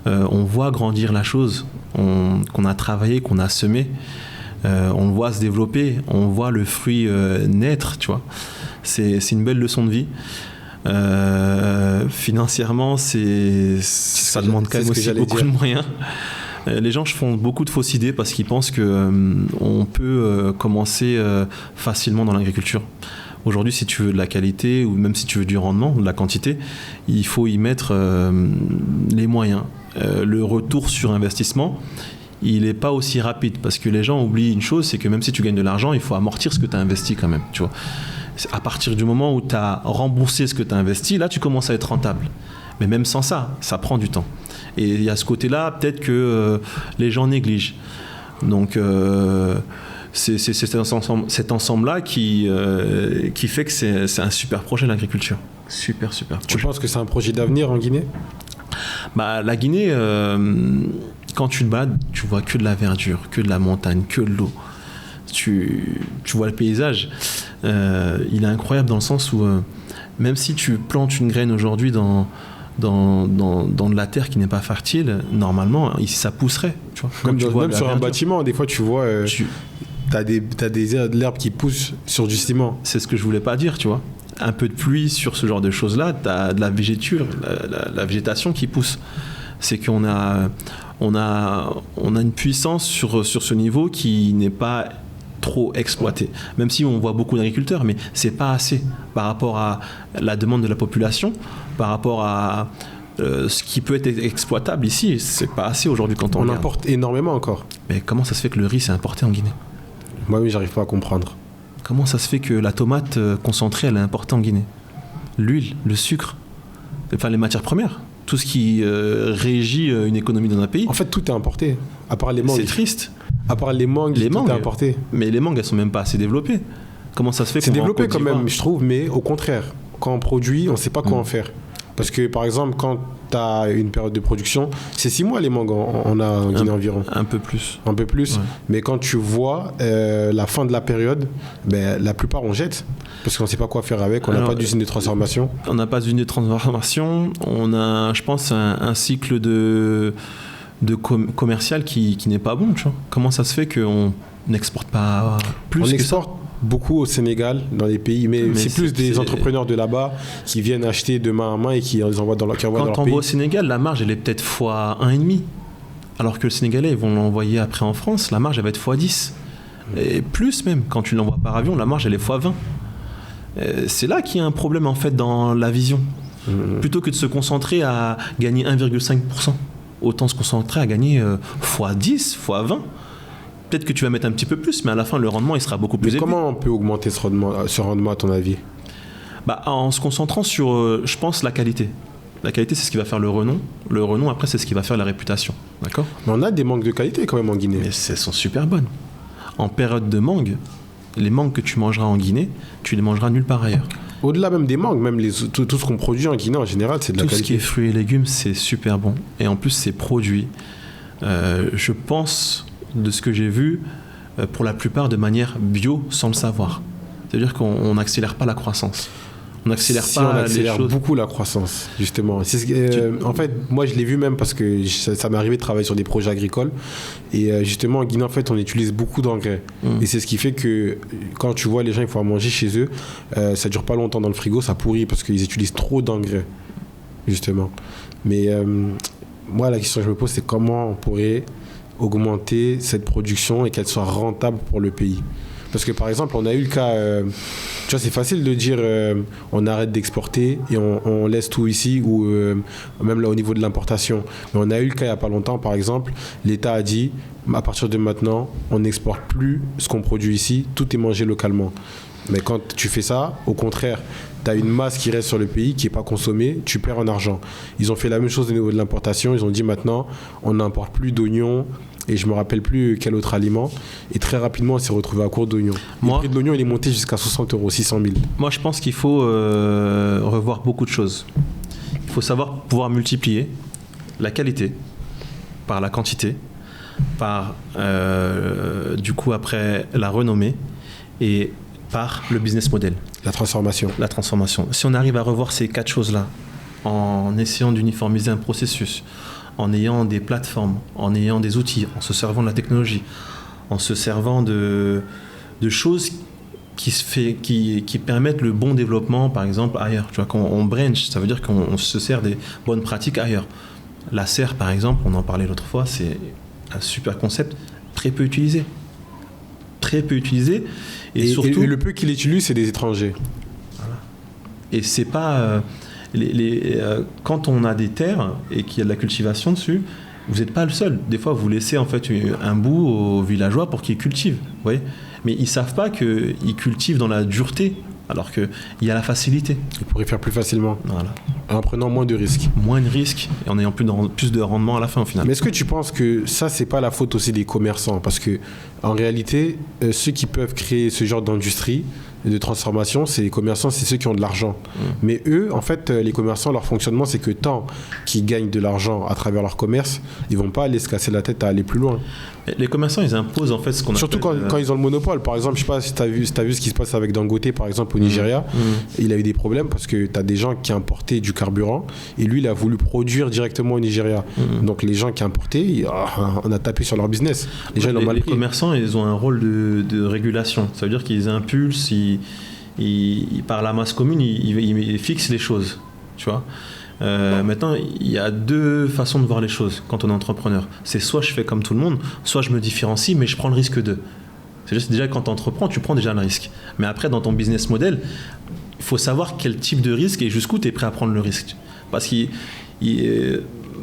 on voit grandir la chose qu'on a travaillé, qu'on a semé, on le voit se développer, on voit le fruit naître, tu vois. C'est une belle leçon de vie. Financièrement, ça demande quand même aussi beaucoup de moyens. Les gens font beaucoup de fausses idées parce qu'ils pensent qu'on peut commencer facilement dans l'agriculture. Aujourd'hui, si tu veux de la qualité ou même si tu veux du rendement, de la quantité, il faut y mettre les moyens. Le retour sur investissement, il n'est pas aussi rapide parce que les gens oublient une chose, c'est que même si tu gagnes de l'argent, il faut amortir ce que tu as investi quand même. Tu vois. À partir du moment où tu as remboursé ce que tu as investi, là, tu commences à être rentable. Mais même sans ça, ça prend du temps. Et il y a ce côté-là, peut-être que les gens négligent. Donc... c'est cet ensemble-là qui fait que c'est un super projet l'agriculture. Super projet. Tu penses que c'est un projet d'avenir en Guinée ? La Guinée, quand tu te balades, tu vois que de la verdure, que de la montagne, que de l'eau. Tu vois le paysage. Il est incroyable dans le sens où même si tu plantes une graine aujourd'hui dans de la terre qui n'est pas fertile, normalement, ça pousserait. Tu vois, même sur un bâtiment, des fois tu vois... T'as de l'herbe qui pousse sur du ciment. C'est ce que je voulais pas dire, tu vois. Un peu de pluie sur ce genre de choses-là, t'as de la végéture, la végétation qui pousse. C'est qu'on a une puissance sur ce niveau qui n'est pas trop exploitée. Même si on voit beaucoup d'agriculteurs, mais c'est pas assez par rapport à la demande de la population, par rapport à ce qui peut être exploitable ici. C'est pas assez aujourd'hui quand on importe énormément encore. Mais comment ça se fait que le riz s'est importé en Guinée ? Moi, oui, j'arrive pas à comprendre. Comment ça se fait que la tomate concentrée, elle est importée en Guinée ? L'huile, le sucre, enfin les matières premières, tout ce qui régit une économie dans un pays. En fait, tout est importé, à part les mangues. C'est triste. À part les mangues, tout est importé. Mais les mangues, elles sont même pas assez développées. Comment ça se fait qu'on C'est développé quand même, je trouve, mais au contraire, quand on produit, on sait pas quoi en faire. Parce que, par exemple, quand tu as une période de production, c'est 6 mois les mangues, on a en Guinée environ. Un peu plus. Un peu plus. Ouais. Mais quand tu vois la fin de la période, la plupart on jette. Parce qu'on ne sait pas quoi faire avec, on n'a pas d'usine de transformation. On n'a pas d'usine de transformation. On a, je pense, un cycle de commercial qui n'est pas bon. Tu vois. Comment ça se fait qu'on n'exporte pas plus que ça ? Beaucoup au Sénégal, dans les pays, mais c'est plus des entrepreneurs de là-bas qui viennent acheter de main à main et qui les envoient dans leur pays. Quand on va au Sénégal, la marge, elle est peut-être fois 1,5. Alors que le Sénégalais, ils vont l'envoyer après en France, la marge, elle va être fois 10. Et plus même, quand tu l'envoies par avion, la marge, elle est fois 20. C'est là qu'il y a un problème, en fait, dans la vision. Plutôt que de se concentrer à gagner 1,5%, autant se concentrer à gagner fois 10, fois 20. Peut-être que tu vas mettre un petit peu plus, mais à la fin, le rendement, il sera beaucoup plus élevé. Comment on peut augmenter ce rendement, à ton avis ? En se concentrant sur, je pense, la qualité. La qualité, c'est ce qui va faire le renom. Le renom, après, c'est ce qui va faire la réputation. D'accord ? Mais on a des mangues de qualité quand même en Guinée. Mais elles sont super bonnes. En période de mangue, les mangues que tu mangeras en Guinée, tu les mangeras nulle part ailleurs. Au-delà même des mangues, même tout ce qu'on produit en Guinée en général, c'est de la qualité. Tout ce qui est fruits et légumes, c'est super bon. Et en plus, c'est produit, je pense, de ce que j'ai vu, pour la plupart de manière bio, sans le savoir. C'est-à-dire qu'on n'accélère pas la croissance. On n'accélère on accélère beaucoup la croissance, justement. En fait, moi, je l'ai vu même parce que ça m'est arrivé de travailler sur des projets agricoles. Et justement, en Guinée, en fait, on utilise beaucoup d'engrais. Et c'est ce qui fait que quand tu vois les gens, il faut à manger chez eux, ça ne dure pas longtemps dans le frigo, ça pourrit parce qu'ils utilisent trop d'engrais, justement. Mais moi, la question que je me pose, c'est comment on pourrait augmenter cette production et qu'elle soit rentable pour le pays. Parce que par exemple, on a eu le cas, tu vois, c'est facile de dire on arrête d'exporter et on laisse tout ici, ou même là au niveau de l'importation. Mais on a eu le cas il n'y a pas longtemps, par exemple, l'État a dit à partir de maintenant, on n'exporte plus ce qu'on produit ici, tout est mangé localement. Mais quand tu fais ça, au contraire, tu as une masse qui reste sur le pays, qui n'est pas consommée, tu perds en argent. Ils ont fait la même chose au niveau de l'importation, ils ont dit maintenant, on n'importe plus d'oignons, et je ne me rappelle plus quel autre aliment. Et très rapidement, on s'est retrouvé à court d'oignons. Le prix de l'oignon, il est monté jusqu'à 60 €, 600 000. Moi, je pense qu'il faut revoir beaucoup de choses. Il faut savoir pouvoir multiplier la qualité par la quantité, par, du coup, après, la renommée, et par le business model. La transformation. La transformation. Si on arrive à revoir ces 4 choses-là, en essayant d'uniformiser un processus, en ayant des plateformes, en ayant des outils, en se servant de la technologie, en se servant de choses qui permettent le bon développement, par exemple, ailleurs. Tu vois, quand on branch, ça veut dire qu'on se sert des bonnes pratiques ailleurs. La serre, par exemple, on en parlait l'autre fois, c'est un super concept, très peu utilisé. Très peu utilisé. Et surtout, et le peu qui l'utilisent, c'est des étrangers. Voilà. Et c'est pas... quand on a des terres et qu'il y a de la cultivation dessus, vous n'êtes pas le seul. Des fois, vous laissez en fait un bout aux villageois pour qu'ils cultivent. Vous voyez, mais ils ne savent pas qu'ils cultivent dans la dureté, alors qu'il y a la facilité. Ils pourraient faire plus facilement. Voilà. En prenant moins de risques. Moins de risques et en ayant plus de rendement à la fin au final. Mais est-ce que tu penses que ça, c'est pas la faute aussi des commerçants? Parce que en réalité, ceux qui peuvent créer ce genre d'industrie de transformation, c'est les commerçants, c'est ceux qui ont de l'argent. Mais eux, en fait, les commerçants, leur fonctionnement, c'est que tant qu'ils gagnent de l'argent à travers leur commerce, ils vont pas aller se casser la tête à aller plus loin. Les commerçants, ils imposent en fait ce qu'on Surtout appelle... quand ils ont le monopole. Par exemple, je sais pas si tu as vu ce qui se passe avec Dangote, par exemple, au Nigeria. Il a eu des problèmes parce que tu as des gens qui importaient du carburant et lui, il a voulu produire directement au Nigeria. Donc les gens qui importaient, on a tapé sur leur business. Les gens, ils l'ont mal pris. Les commerçants, ils ont un rôle de régulation. Ça veut dire qu'ils impulsent, par la masse commune, ils fixent les choses. Tu vois. Maintenant, il y a 2 façons de voir les choses quand on est entrepreneur. C'est soit je fais comme tout le monde, soit je me différencie, mais je prends le risque de. C'est déjà quand tu entreprends, tu prends déjà le risque. Mais après, dans ton business model, il faut savoir quel type de risque et jusqu'où tu es prêt à prendre le risque. Parce que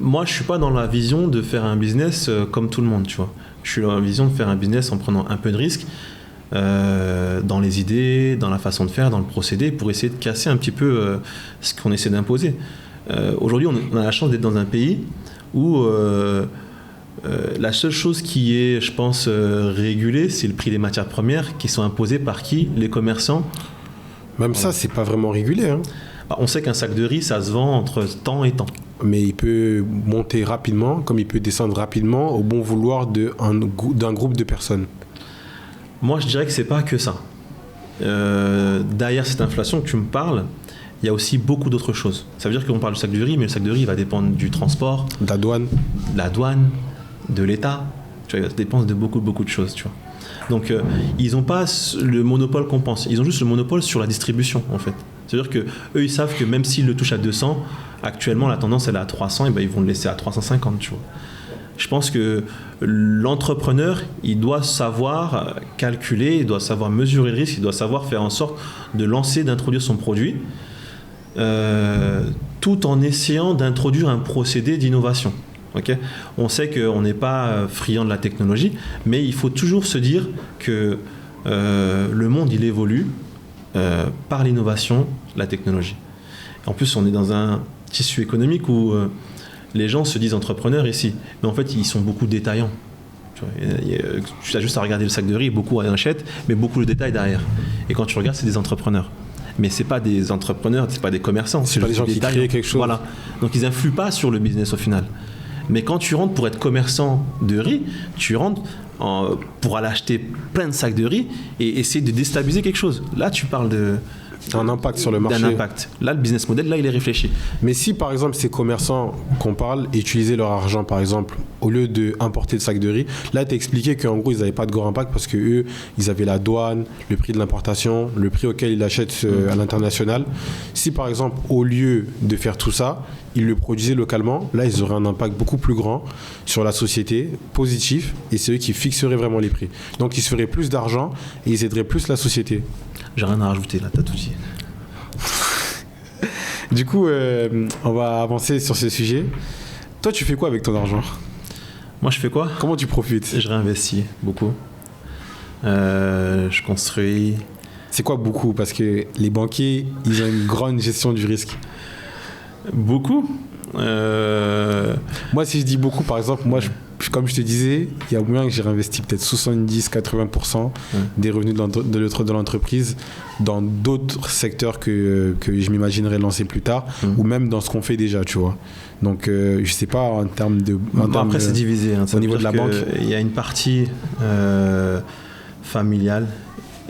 moi, je ne suis pas dans la vision de faire un business comme tout le monde. Tu vois. Je suis dans la vision de faire un business en prenant un peu de risque dans les idées, dans la façon de faire, dans le procédé, pour essayer de casser un petit peu ce qu'on essaie d'imposer. Aujourd'hui, on a la chance d'être dans un pays où la seule chose qui est, je pense, régulée, c'est le prix des matières premières qui sont imposées par qui? Les commerçants. Même ça, c'est pas vraiment régulé. Hein. On sait qu'un sac de riz, ça se vend entre temps et temps. Mais il peut monter rapidement, comme il peut descendre rapidement, au bon vouloir d'un groupe de personnes. Moi, je dirais que c'est pas que ça. Derrière cette inflation que tu me parles, il y a aussi beaucoup d'autres choses. Ça veut dire qu'on parle du sac de riz, mais le sac de riz va dépendre du transport, de la douane, de l'État. Tu vois, ça dépend de beaucoup de choses. Tu vois. Donc, ils n'ont pas le monopole qu'on pense. Ils ont juste le monopole sur la distribution, en fait. C'est-à-dire qu'eux, ils savent que même s'ils le touchent à 200, actuellement, la tendance, elle est à 300, et ben, ils vont le laisser à 350. Tu vois. Je pense que l'entrepreneur, il doit savoir calculer, il doit savoir mesurer le risque, il doit savoir faire en sorte de lancer, d'introduire son produit, tout en essayant d'introduire un procédé d'innovation. Okay ? On sait qu'on n'est pas friand de la technologie, mais il faut toujours se dire que le monde, il évolue par l'innovation, la technologie. En plus, on est dans un tissu économique où les gens se disent entrepreneurs ici, mais en fait, ils sont beaucoup détaillants. Tu as juste à regarder le sac de riz, beaucoup en achètent, mais beaucoup le détail derrière. Et quand tu regardes, c'est des entrepreneurs. mais c'est pas des entrepreneurs, c'est pas des commerçants. C'est pas des gens qui créent quelque chose. Voilà. Donc ils influent pas sur le business au final. Mais quand tu rentres pour être commerçant de riz, tu rentres pour aller acheter plein de sacs de riz et essayer de déstabiliser quelque chose. Là, tu parles un impact sur le marché. D'un impact. Là, le business model, là, il est réfléchi. Mais si, par exemple, ces commerçants qu'on parle utilisaient leur argent, par exemple, au lieu d'importer le sac de riz, là, tu as expliqué qu'en gros, ils n'avaient pas de gros impact parce qu'eux, ils avaient la douane, le prix de l'importation, le prix auquel ils achètent à l'international. Si, par exemple, au lieu de faire tout ça, ils le produisaient localement, là, ils auraient un impact beaucoup plus grand sur la société, positif, et c'est eux qui fixeraient vraiment les prix. Donc, ils se feraient plus d'argent et ils aideraient plus la société. J'ai rien à rajouter là, t'as tout dit. Du coup, on va avancer sur ce sujet. Toi, tu fais quoi avec ton argent ? Moi, je fais quoi ? Comment tu profites ? Je réinvestis beaucoup. Je construis. C'est quoi beaucoup ? Parce que les banquiers, ils ont une grande gestion du risque. Beaucoup ? Moi, si je dis beaucoup, par exemple, moi, comme je te disais, il y a moyen que j'ai réinvesti peut-être 70-80% des revenus de l'entreprise dans d'autres secteurs que je m'imaginerais lancer plus tard, ou même dans ce qu'on fait déjà, tu vois. Donc, je sais pas en termes de... Après, c'est divisé. Hein, au niveau de la banque. Il y a une partie familiale.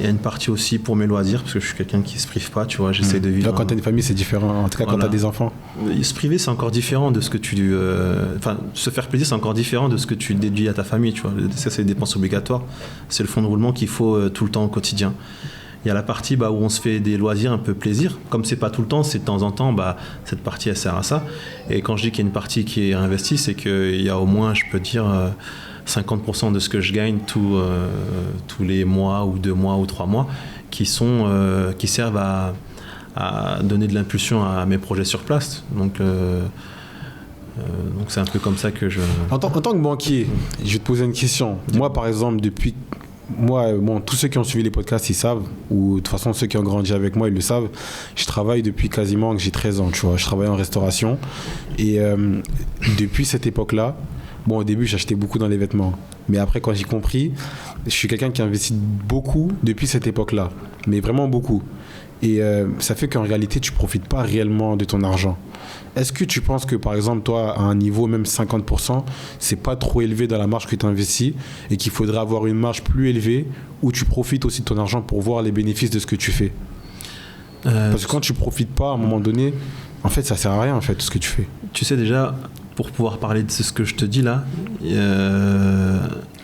Il y a une partie aussi pour mes loisirs, parce que je suis quelqu'un qui ne se prive pas, tu vois, j'essaie de vivre. Là, quand tu as une famille, c'est différent. En tout cas, quand tu as des enfants. Se priver, c'est encore différent de ce que tu... Enfin, se faire plaisir, c'est encore différent de ce que tu déduis à ta famille, tu vois. Ça, c'est des dépenses obligatoires. C'est le fonds de roulement qu'il faut tout le temps au quotidien. Il y a la partie où on se fait des loisirs, un peu plaisir. Comme c'est pas tout le temps, c'est de temps en temps, cette partie, elle sert à ça. Et quand je dis qu'il y a une partie qui est investie, c'est qu'il y a au moins, je peux dire... 50% de ce que je gagne tous les mois ou 2 mois ou 3 mois qui servent à donner de l'impulsion à mes projets sur place. Donc c'est un peu comme ça que je... En tant que banquier, je vais te poser une question. Moi, par exemple, tous ceux qui ont suivi les podcasts, ils savent, ou de toute façon, ceux qui ont grandi avec moi, ils le savent. Je travaille depuis quasiment que j'ai 13 ans, tu vois. Je travaille en restauration. Et depuis cette époque-là, au début, j'achetais beaucoup dans les vêtements. Mais après, quand j'ai compris, je suis quelqu'un qui investit beaucoup depuis cette époque-là. Mais vraiment beaucoup. Et ça fait qu'en réalité, tu ne profites pas réellement de ton argent. Est-ce que tu penses que, par exemple, toi, à un niveau même 50%, c'est pas trop élevé dans la marge que tu investis et qu'il faudrait avoir une marge plus élevée où tu profites aussi de ton argent pour voir les bénéfices de ce que tu fais ? Parce que quand tu ne profites pas, à un moment donné, en fait, ça ne sert à rien, en fait, tout ce que tu fais. Tu sais déjà... Pour pouvoir parler de ce que je te dis là,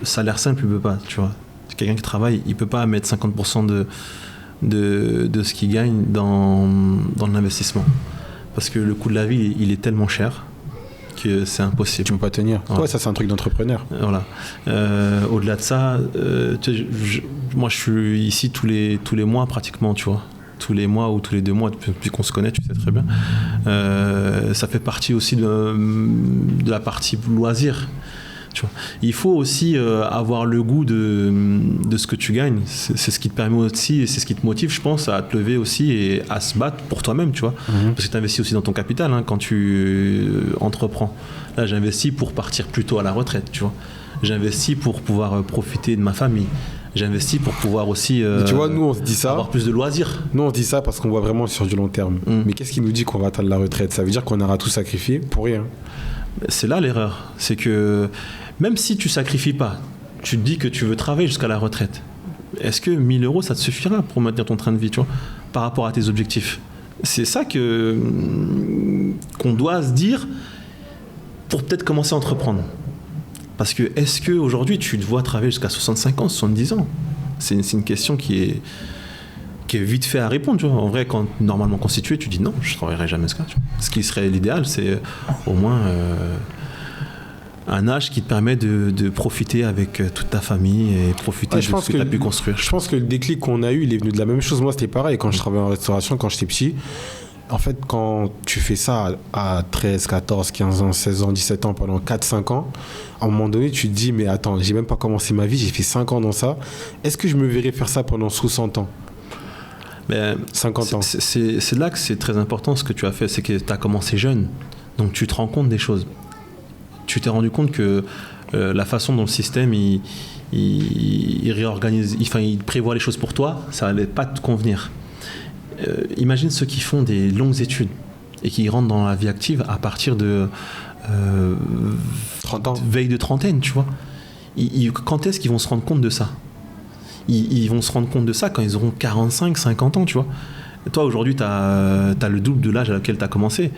ça a l'air simple, il ne peut pas, tu vois. Quelqu'un qui travaille, il ne peut pas mettre 50% de ce qu'il gagne dans l'investissement. Parce que le coût de la vie, il est tellement cher que c'est impossible. Tu ne peux pas tenir. Voilà. Ouais, ça c'est un truc d'entrepreneur. Voilà. Au-delà de ça, moi je suis ici tous les mois pratiquement, tu vois. Tous les mois ou tous les 2 mois, depuis qu'on se connaît, tu sais très bien. Ça fait partie aussi de la partie loisir. Tu vois. Il faut aussi avoir le goût de ce que tu gagnes. C'est ce qui te permet aussi, et c'est ce qui te motive, je pense, à te lever aussi et à se battre pour toi-même, tu vois. Parce que tu investis aussi dans ton capital quand tu entreprends. Là, j'investis pour partir plus tôt à la retraite, tu vois. J'investis pour pouvoir profiter de ma famille. J'investis pour pouvoir aussi tu vois, nous, on se dit ça, avoir plus de loisirs. Nous, on se dit ça parce qu'on voit vraiment sur du long terme. Mais qu'est-ce qui nous dit qu'on va atteindre la retraite ? Ça veut dire qu'on aura tout sacrifié pour rien. C'est là l'erreur. C'est que même si tu sacrifies pas, tu te dis que tu veux travailler jusqu'à la retraite. Est-ce que 1 000 €, ça te suffira pour maintenir ton train de vie, tu vois, par rapport à tes objectifs ? C'est ça qu'on doit se dire pour peut-être commencer à entreprendre. Parce que est-ce qu'aujourd'hui tu te vois travailler jusqu'à 65 ans, 70 ans ? C'est une question qui est vite fait à répondre. Tu vois. En vrai, quand normalement constitué, tu dis non, je ne travaillerai jamais jusqu'à. Ce qui serait l'idéal, c'est au moins un âge qui te permet de profiter avec toute ta famille et profiter de ce que tu as pu construire. Je pense que le déclic qu'on a eu, il est venu de la même chose. Moi, c'était pareil quand je travaillais en restauration, quand j'étais petit. En fait, quand tu fais ça à 13, 14, 15 ans, 16 ans, 17 ans, pendant 4-5 ans, à un moment donné, tu te dis, mais attends, j'ai même pas commencé ma vie, j'ai fait 5 ans dans ça. Est-ce que je me verrais faire ça pendant 60 ans ? 50 ans. C'est là que c'est très important ce que tu as fait, c'est que tu as commencé jeune. Donc tu te rends compte des choses. Tu t'es rendu compte que la façon dont le système il réorganise, il prévoit les choses pour toi, ça n'allait pas te convenir. imagine ceux qui font des longues études et qui rentrent dans la vie active à partir de 30 ans. Veille de trentaine, tu vois. Quand est-ce qu'ils vont se rendre compte de ça ? Ils vont se rendre compte de ça quand ils auront 45, 50 ans, tu vois. Toi, aujourd'hui, tu as le double de l'âge à laquelle tu as commencé.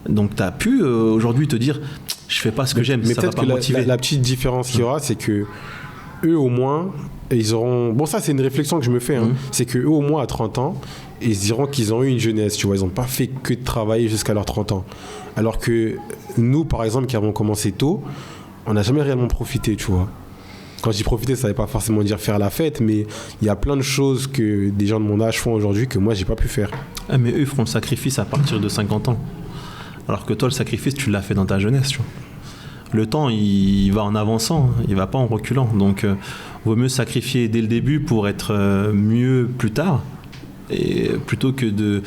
Donc, tu as pu aujourd'hui te dire, je fais pas ce que j'aime, mais ça va pas me motiver. La petite différence qu'il y aura, c'est que eux, au moins, ils auront... Bon, ça, c'est une réflexion que je me fais. Hein. C'est qu'eux, au moins, à 30 ans, ils se diront qu'ils ont eu une jeunesse, tu vois. Ils n'ont pas fait que de travailler jusqu'à leurs 30 ans. Alors que nous, par exemple, qui avons commencé tôt, on n'a jamais réellement profité, tu vois. Quand je dis profiter, ça ne veut pas forcément dire faire la fête, mais il y a plein de choses que des gens de mon âge font aujourd'hui que moi, j'ai pas pu faire. Ah, mais eux feront le sacrifice à partir de 50 ans. Alors que toi, le sacrifice, tu l'as fait dans ta jeunesse, tu vois. Le temps, il va en avançant, il va pas en reculant. Donc, vaut mieux sacrifier dès le début pour être mieux plus tard, et plutôt que de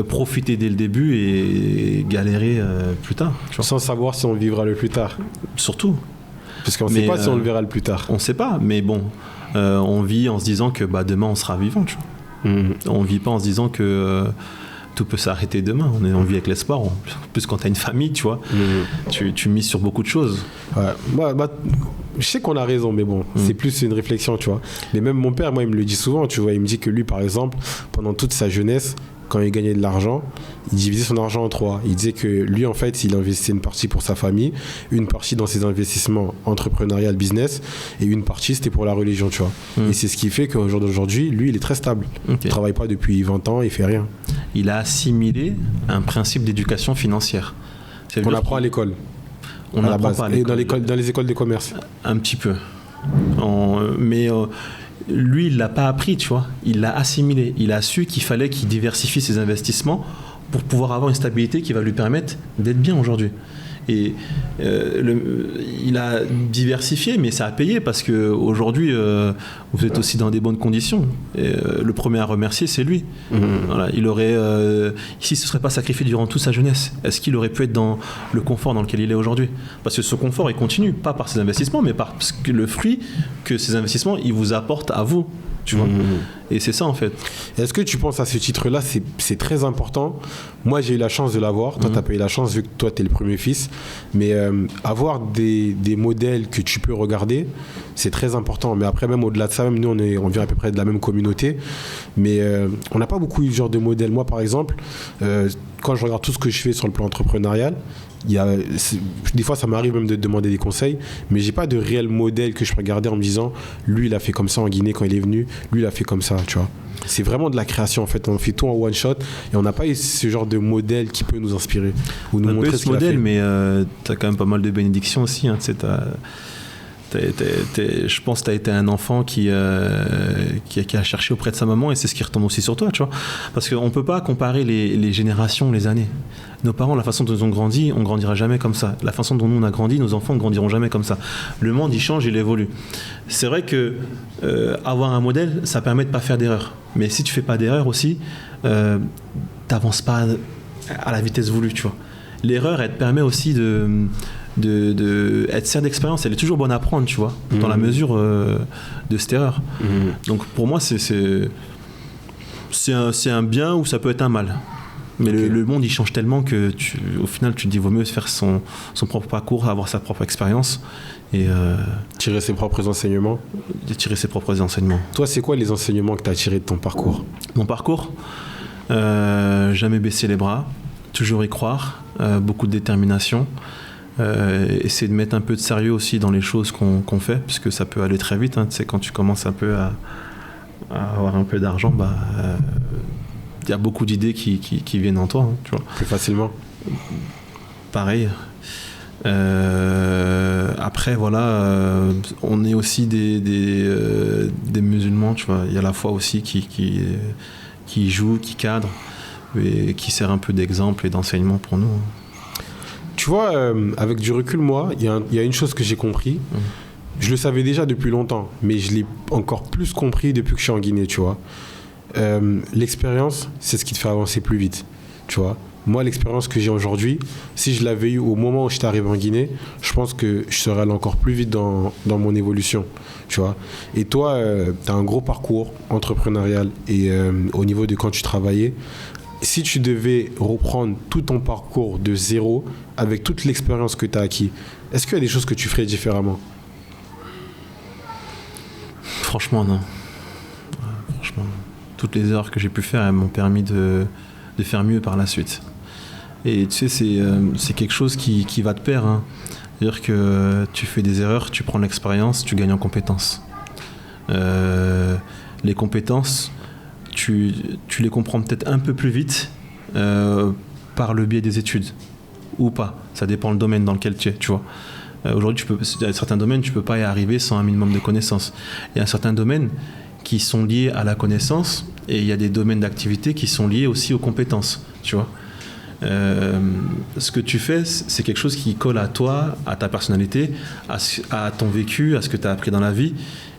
profiter dès le début et galérer plus tard. Tu vois. Sans savoir si on vivra le plus tard. Surtout. Parce qu'on ne sait pas si on le verra le plus tard. On ne sait pas, mais bon, on vit en se disant que demain on sera vivant. Tu vois. On ne vit pas en se disant que tout peut s'arrêter demain. On vit avec l'espoir. En plus, quand tu as une famille, tu vois, tu mises sur beaucoup de choses. Ouais. Je sais qu'on a raison, mais bon, c'est plus une réflexion, tu vois. Mais même mon père, moi, il me le dit souvent, tu vois. Il me dit que lui, par exemple, pendant toute sa jeunesse, quand il gagnait de l'argent, il divisait son argent en 3. Il disait que lui, en fait, il investissait une partie pour sa famille, une partie dans ses investissements entrepreneurial, business, et une partie, c'était pour la religion, tu vois. Et c'est ce qui fait qu'au jour d'aujourd'hui, lui, il est très stable. Okay. Il ne travaille pas depuis 20 ans, il ne fait rien. Il a assimilé un principe d'éducation financière. On apprend à l'école. On n'apprend pas à l'école. Et dans les écoles de commerce. Un petit peu. Lui, il ne l'a pas appris, tu vois. Il l'a assimilé. Il a su qu'il fallait qu'il diversifie ses investissements pour pouvoir avoir une stabilité qui va lui permettre d'être bien aujourd'hui. Et il a diversifié, mais ça a payé parce qu'aujourd'hui, vous êtes aussi dans des bonnes conditions. Et, le premier à remercier, c'est lui. Voilà, il aurait, s'il ne se serait pas sacrifié durant toute sa jeunesse, est-ce qu'il aurait pu être dans le confort dans lequel il est aujourd'hui ? Parce que ce confort, il continue, pas par ses investissements, mais par le fruit que ces investissements, ils vous apportent à vous. Tu vois. Et c'est ça en fait. Est-ce que tu penses à ce titre-là, c'est très important. Moi j'ai eu la chance de l'avoir, toi t'as pas eu la chance vu que toi t'es le premier fils, mais avoir des modèles que tu peux regarder, c'est très important. Mais après même au-delà de ça, même nous on vient à peu près de la même communauté, mais on n'a pas beaucoup eu ce genre de modèles. Moi par exemple, quand je regarde tout ce que je fais sur le plan entrepreneurial, des fois ça m'arrive même de demander des conseils, mais j'ai pas de réel modèle que je peux regarder en me disant lui il a fait comme ça en Guinée quand il est venu, lui il a fait comme ça, tu vois. C'est vraiment de la création en fait, on fait tout en one shot et on n'a pas eu ce genre de modèle qui peut nous inspirer ou nous montrer ce qu'il a fait. Mais t'as quand même pas mal de bénédictions aussi, hein, tu sais, je pense que tu as été un enfant qui a cherché auprès de sa maman et c'est ce qui retombe aussi sur toi, tu vois. Parce qu'on ne peut pas comparer les générations, les années. Nos parents, la façon dont ils ont grandi, on ne grandira jamais comme ça. La façon dont nous on a grandi, nos enfants ne grandiront jamais comme ça. Le monde, il change, il évolue. C'est vrai que avoir un modèle, ça permet de ne pas faire d'erreur. Mais si tu ne fais pas d'erreur aussi, tu n'avances pas à la vitesse voulue, tu vois. L'erreur, elle te permet aussi être sert d'expérience, elle est toujours bonne à prendre, tu vois, dans la mesure de cette erreur. Donc pour moi, c'est un bien ou ça peut être un mal. Mais le monde, il change tellement que au final, tu te dis, vaut mieux faire son propre parcours, avoir sa propre expérience et tirer ses propres enseignements. Toi, c'est quoi les enseignements que tu as tirés de ton parcours ? Mon parcours, jamais baisser les bras, toujours y croire, beaucoup de détermination. Essayer de mettre un peu de sérieux aussi dans les choses qu'on fait, puisque ça peut aller très vite, hein. Tu sais, quand tu commences un peu à avoir un peu d'argent, y a beaucoup d'idées qui viennent en toi, hein, tu vois. Plus facilement. Pareil. Après, voilà, on est aussi des musulmans, tu vois. Il y a la foi aussi qui joue, qui cadre, et qui sert un peu d'exemple et d'enseignement pour nous, hein. Tu vois, avec du recul, moi, il y a une chose que j'ai compris. Je le savais déjà depuis longtemps, mais je l'ai encore plus compris depuis que je suis en Guinée, tu vois. L'expérience, c'est ce qui te fait avancer plus vite, tu vois. Moi, l'expérience que j'ai aujourd'hui, si je l'avais eu au moment où j'étais arrivé en Guinée, je pense que je serais allé encore plus vite dans mon évolution, tu vois. Et toi, tu as un gros parcours entrepreneurial et au niveau de quand tu travaillais. Si tu devais reprendre tout ton parcours de zéro avec toute l'expérience que tu as acquis, est-ce qu'il y a des choses que tu ferais différemment? Franchement, non. Franchement, non. Toutes les erreurs que j'ai pu faire, elles m'ont permis de faire mieux par la suite. Et tu sais, c'est quelque chose qui va de pair. Hein. C'est-à-dire que tu fais des erreurs, tu prends l'expérience, tu gagnes en compétences. Les compétences, tu les comprends peut-être un peu plus vite par le biais des études. Ou pas. Ça dépend le domaine dans lequel tu es, tu vois. Aujourd'hui, il y a certains domaines, tu ne peux pas y arriver sans un minimum de connaissances. Il y a certains domaines qui sont liés à la connaissance et il y a des domaines d'activité qui sont liés aussi aux compétences, tu vois. Ce que tu fais, c'est quelque chose qui colle à toi, à ta personnalité, à ton vécu, à ce que tu as appris dans la vie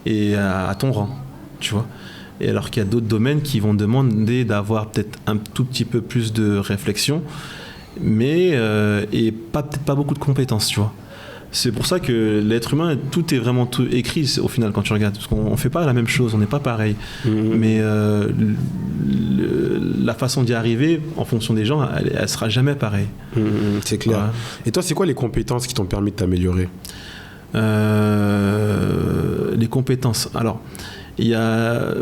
et à ton rang, tu vois. Et alors qu'il y a d'autres domaines qui vont demander d'avoir peut-être un tout petit peu plus de réflexion, mais et peut-être pas beaucoup de compétences, tu vois. C'est pour ça que l'être humain, tout est vraiment tout écrit au final quand tu regardes, parce qu'on ne fait pas la même chose, on n'est pas pareil. Mais la façon d'y arriver, en fonction des gens, elle sera jamais pareille. C'est clair. Ouais. Et toi, c'est quoi les compétences qui t'ont permis de t'améliorer? Les compétences. Alors, il y a...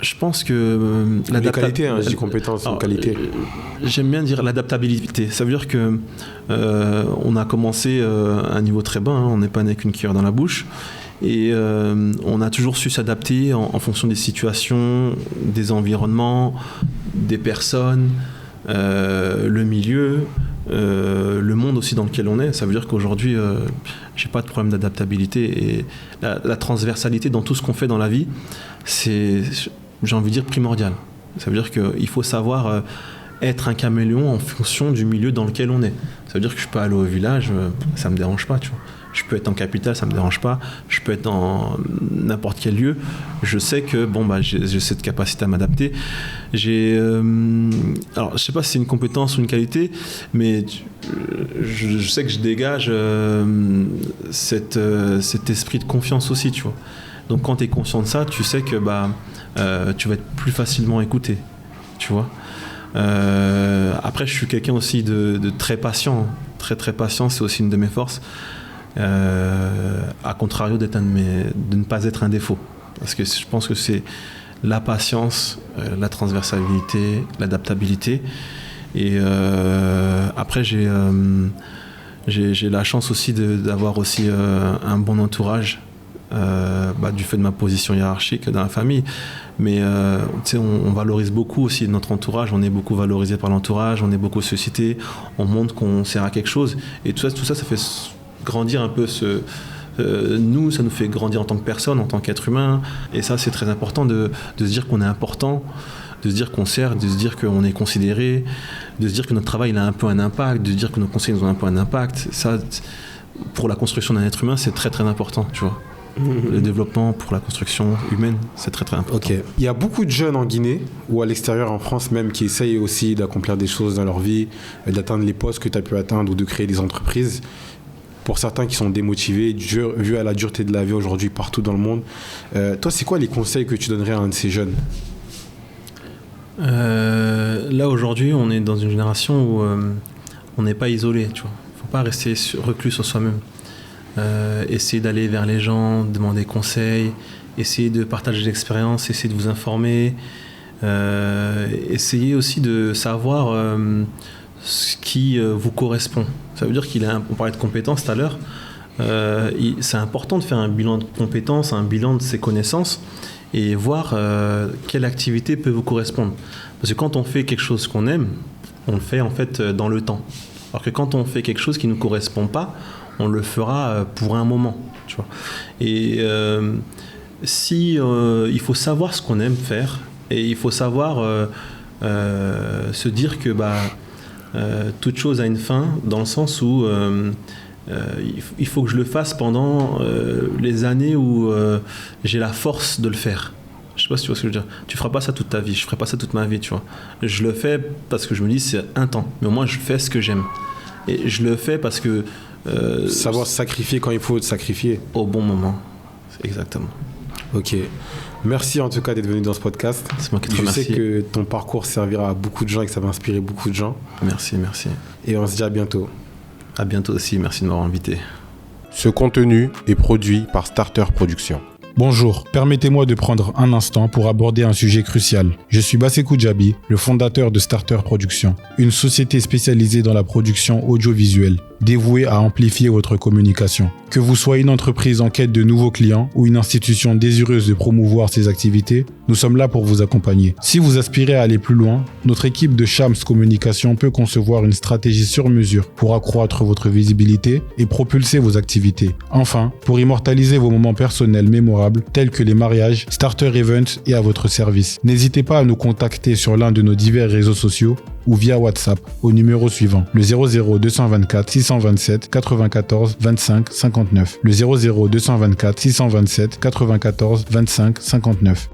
Je pense que... Les qualités, hein, je dis compétences, alors, qualité. J'aime bien dire l'adaptabilité. Ça veut dire que on a commencé à un niveau très bas, hein, on n'est pas né avec une cuillère dans la bouche. Et on a toujours su s'adapter en fonction des situations, des environnements, des personnes, le milieu, le monde aussi dans lequel on est. Ça veut dire qu'aujourd'hui, j'ai pas de problème d'adaptabilité. Et la transversalité dans tout ce qu'on fait dans la vie, c'est... j'ai envie de dire primordial. Ça veut dire qu'il faut savoir être un caméléon en fonction du milieu dans lequel on est. Ça veut dire que je peux aller au village, ça me dérange pas, tu vois. Je peux être en capitale, ça me dérange pas. Je peux être dans n'importe quel lieu. Je sais que j'ai cette capacité à m'adapter. Alors, je sais pas si c'est une compétence ou une qualité, mais je sais que je dégage cet esprit de confiance aussi, tu vois. Donc quand tu es conscient de ça, tu sais que tu vas être plus facilement écouté, tu vois. Après, je suis quelqu'un aussi de très patient, très très patient, c'est aussi une de mes forces. À contrario de ne pas être un défaut, parce que je pense que c'est la patience, la transversalité, l'adaptabilité. Et après, j'ai la chance aussi d'avoir aussi un bon entourage. Du fait de ma position hiérarchique dans la famille, mais on valorise beaucoup aussi notre entourage, on est beaucoup valorisé par l'entourage, on est beaucoup sollicité, on montre qu'on sert à quelque chose, et tout ça fait grandir un peu nous, ça nous fait grandir en tant que personne, en tant qu'être humain, et ça c'est très important de se dire qu'on est important, de se dire qu'on sert, de se dire qu'on est considéré, de se dire que notre travail il a un peu un impact, de se dire que nos conseils ont un peu un impact. Ça, pour la construction d'un être humain, c'est très très important, tu vois. Le développement pour la construction humaine, c'est très très important. Okay. Il y a beaucoup de jeunes en Guinée ou à l'extérieur, en France même, qui essayent aussi d'accomplir des choses dans leur vie, d'atteindre les postes que tu as pu atteindre ou de créer des entreprises. Pour certains qui sont démotivés, vu à la dureté de la vie aujourd'hui partout dans le monde, toi, c'est quoi les conseils que tu donnerais à un de ces jeunes? Là, aujourd'hui, on est dans une génération où on n'est pas isolé, tu vois. Il ne faut pas rester reclus sur soi-même. Essayer d'aller vers les gens, demander conseil, essayer de partager l'expérience, essayer de vous informer, essayer aussi de savoir ce qui vous correspond. Ça veut dire on parlait de compétences tout à l'heure, c'est important de faire un bilan de compétences, un bilan de ses connaissances et voir quelle activité peut vous correspondre. Parce que quand on fait quelque chose qu'on aime, on le fait en fait dans le temps. Alors que quand on fait quelque chose qui ne nous correspond pas, on le fera pour un moment, tu vois. Et il faut savoir ce qu'on aime faire et il faut savoir se dire que toute chose a une fin, dans le sens où il faut que je le fasse pendant les années où j'ai la force de le faire, Je sais pas si tu vois ce que je veux dire. Tu feras pas ça toute ta vie, je ferai pas ça toute ma vie, tu vois. Je le fais parce que je me dis c'est un temps, mais moi je fais ce que j'aime. Et je le fais parce que... savoir se sacrifier quand il faut se sacrifier. Au bon moment, exactement. Ok. Merci en tout cas d'être venu dans ce podcast. C'est moi qui te remercie. Je sais que ton parcours servira à beaucoup de gens et que ça va inspirer beaucoup de gens. Merci. Et on se dit à bientôt. À bientôt aussi, merci de m'avoir invité. Ce contenu est produit par Starter Productions. Bonjour, permettez-moi de prendre un instant pour aborder un sujet crucial. Je suis Bassekou Djabi, le fondateur de Starter Productions, une société spécialisée dans la production audiovisuelle, dévouée à amplifier votre communication. Que vous soyez une entreprise en quête de nouveaux clients ou une institution désireuse de promouvoir ses activités, nous sommes là pour vous accompagner. Si vous aspirez à aller plus loin, notre équipe de Shams Communication peut concevoir une stratégie sur mesure pour accroître votre visibilité et propulser vos activités. Enfin, pour immortaliser vos moments personnels mémorables tels que les mariages, Starter Events est à votre service. N'hésitez pas à nous contacter sur l'un de nos divers réseaux sociaux ou via WhatsApp au numéro suivant, le 00 224 627 94 25 59. Le 00 224 627 94 25 59.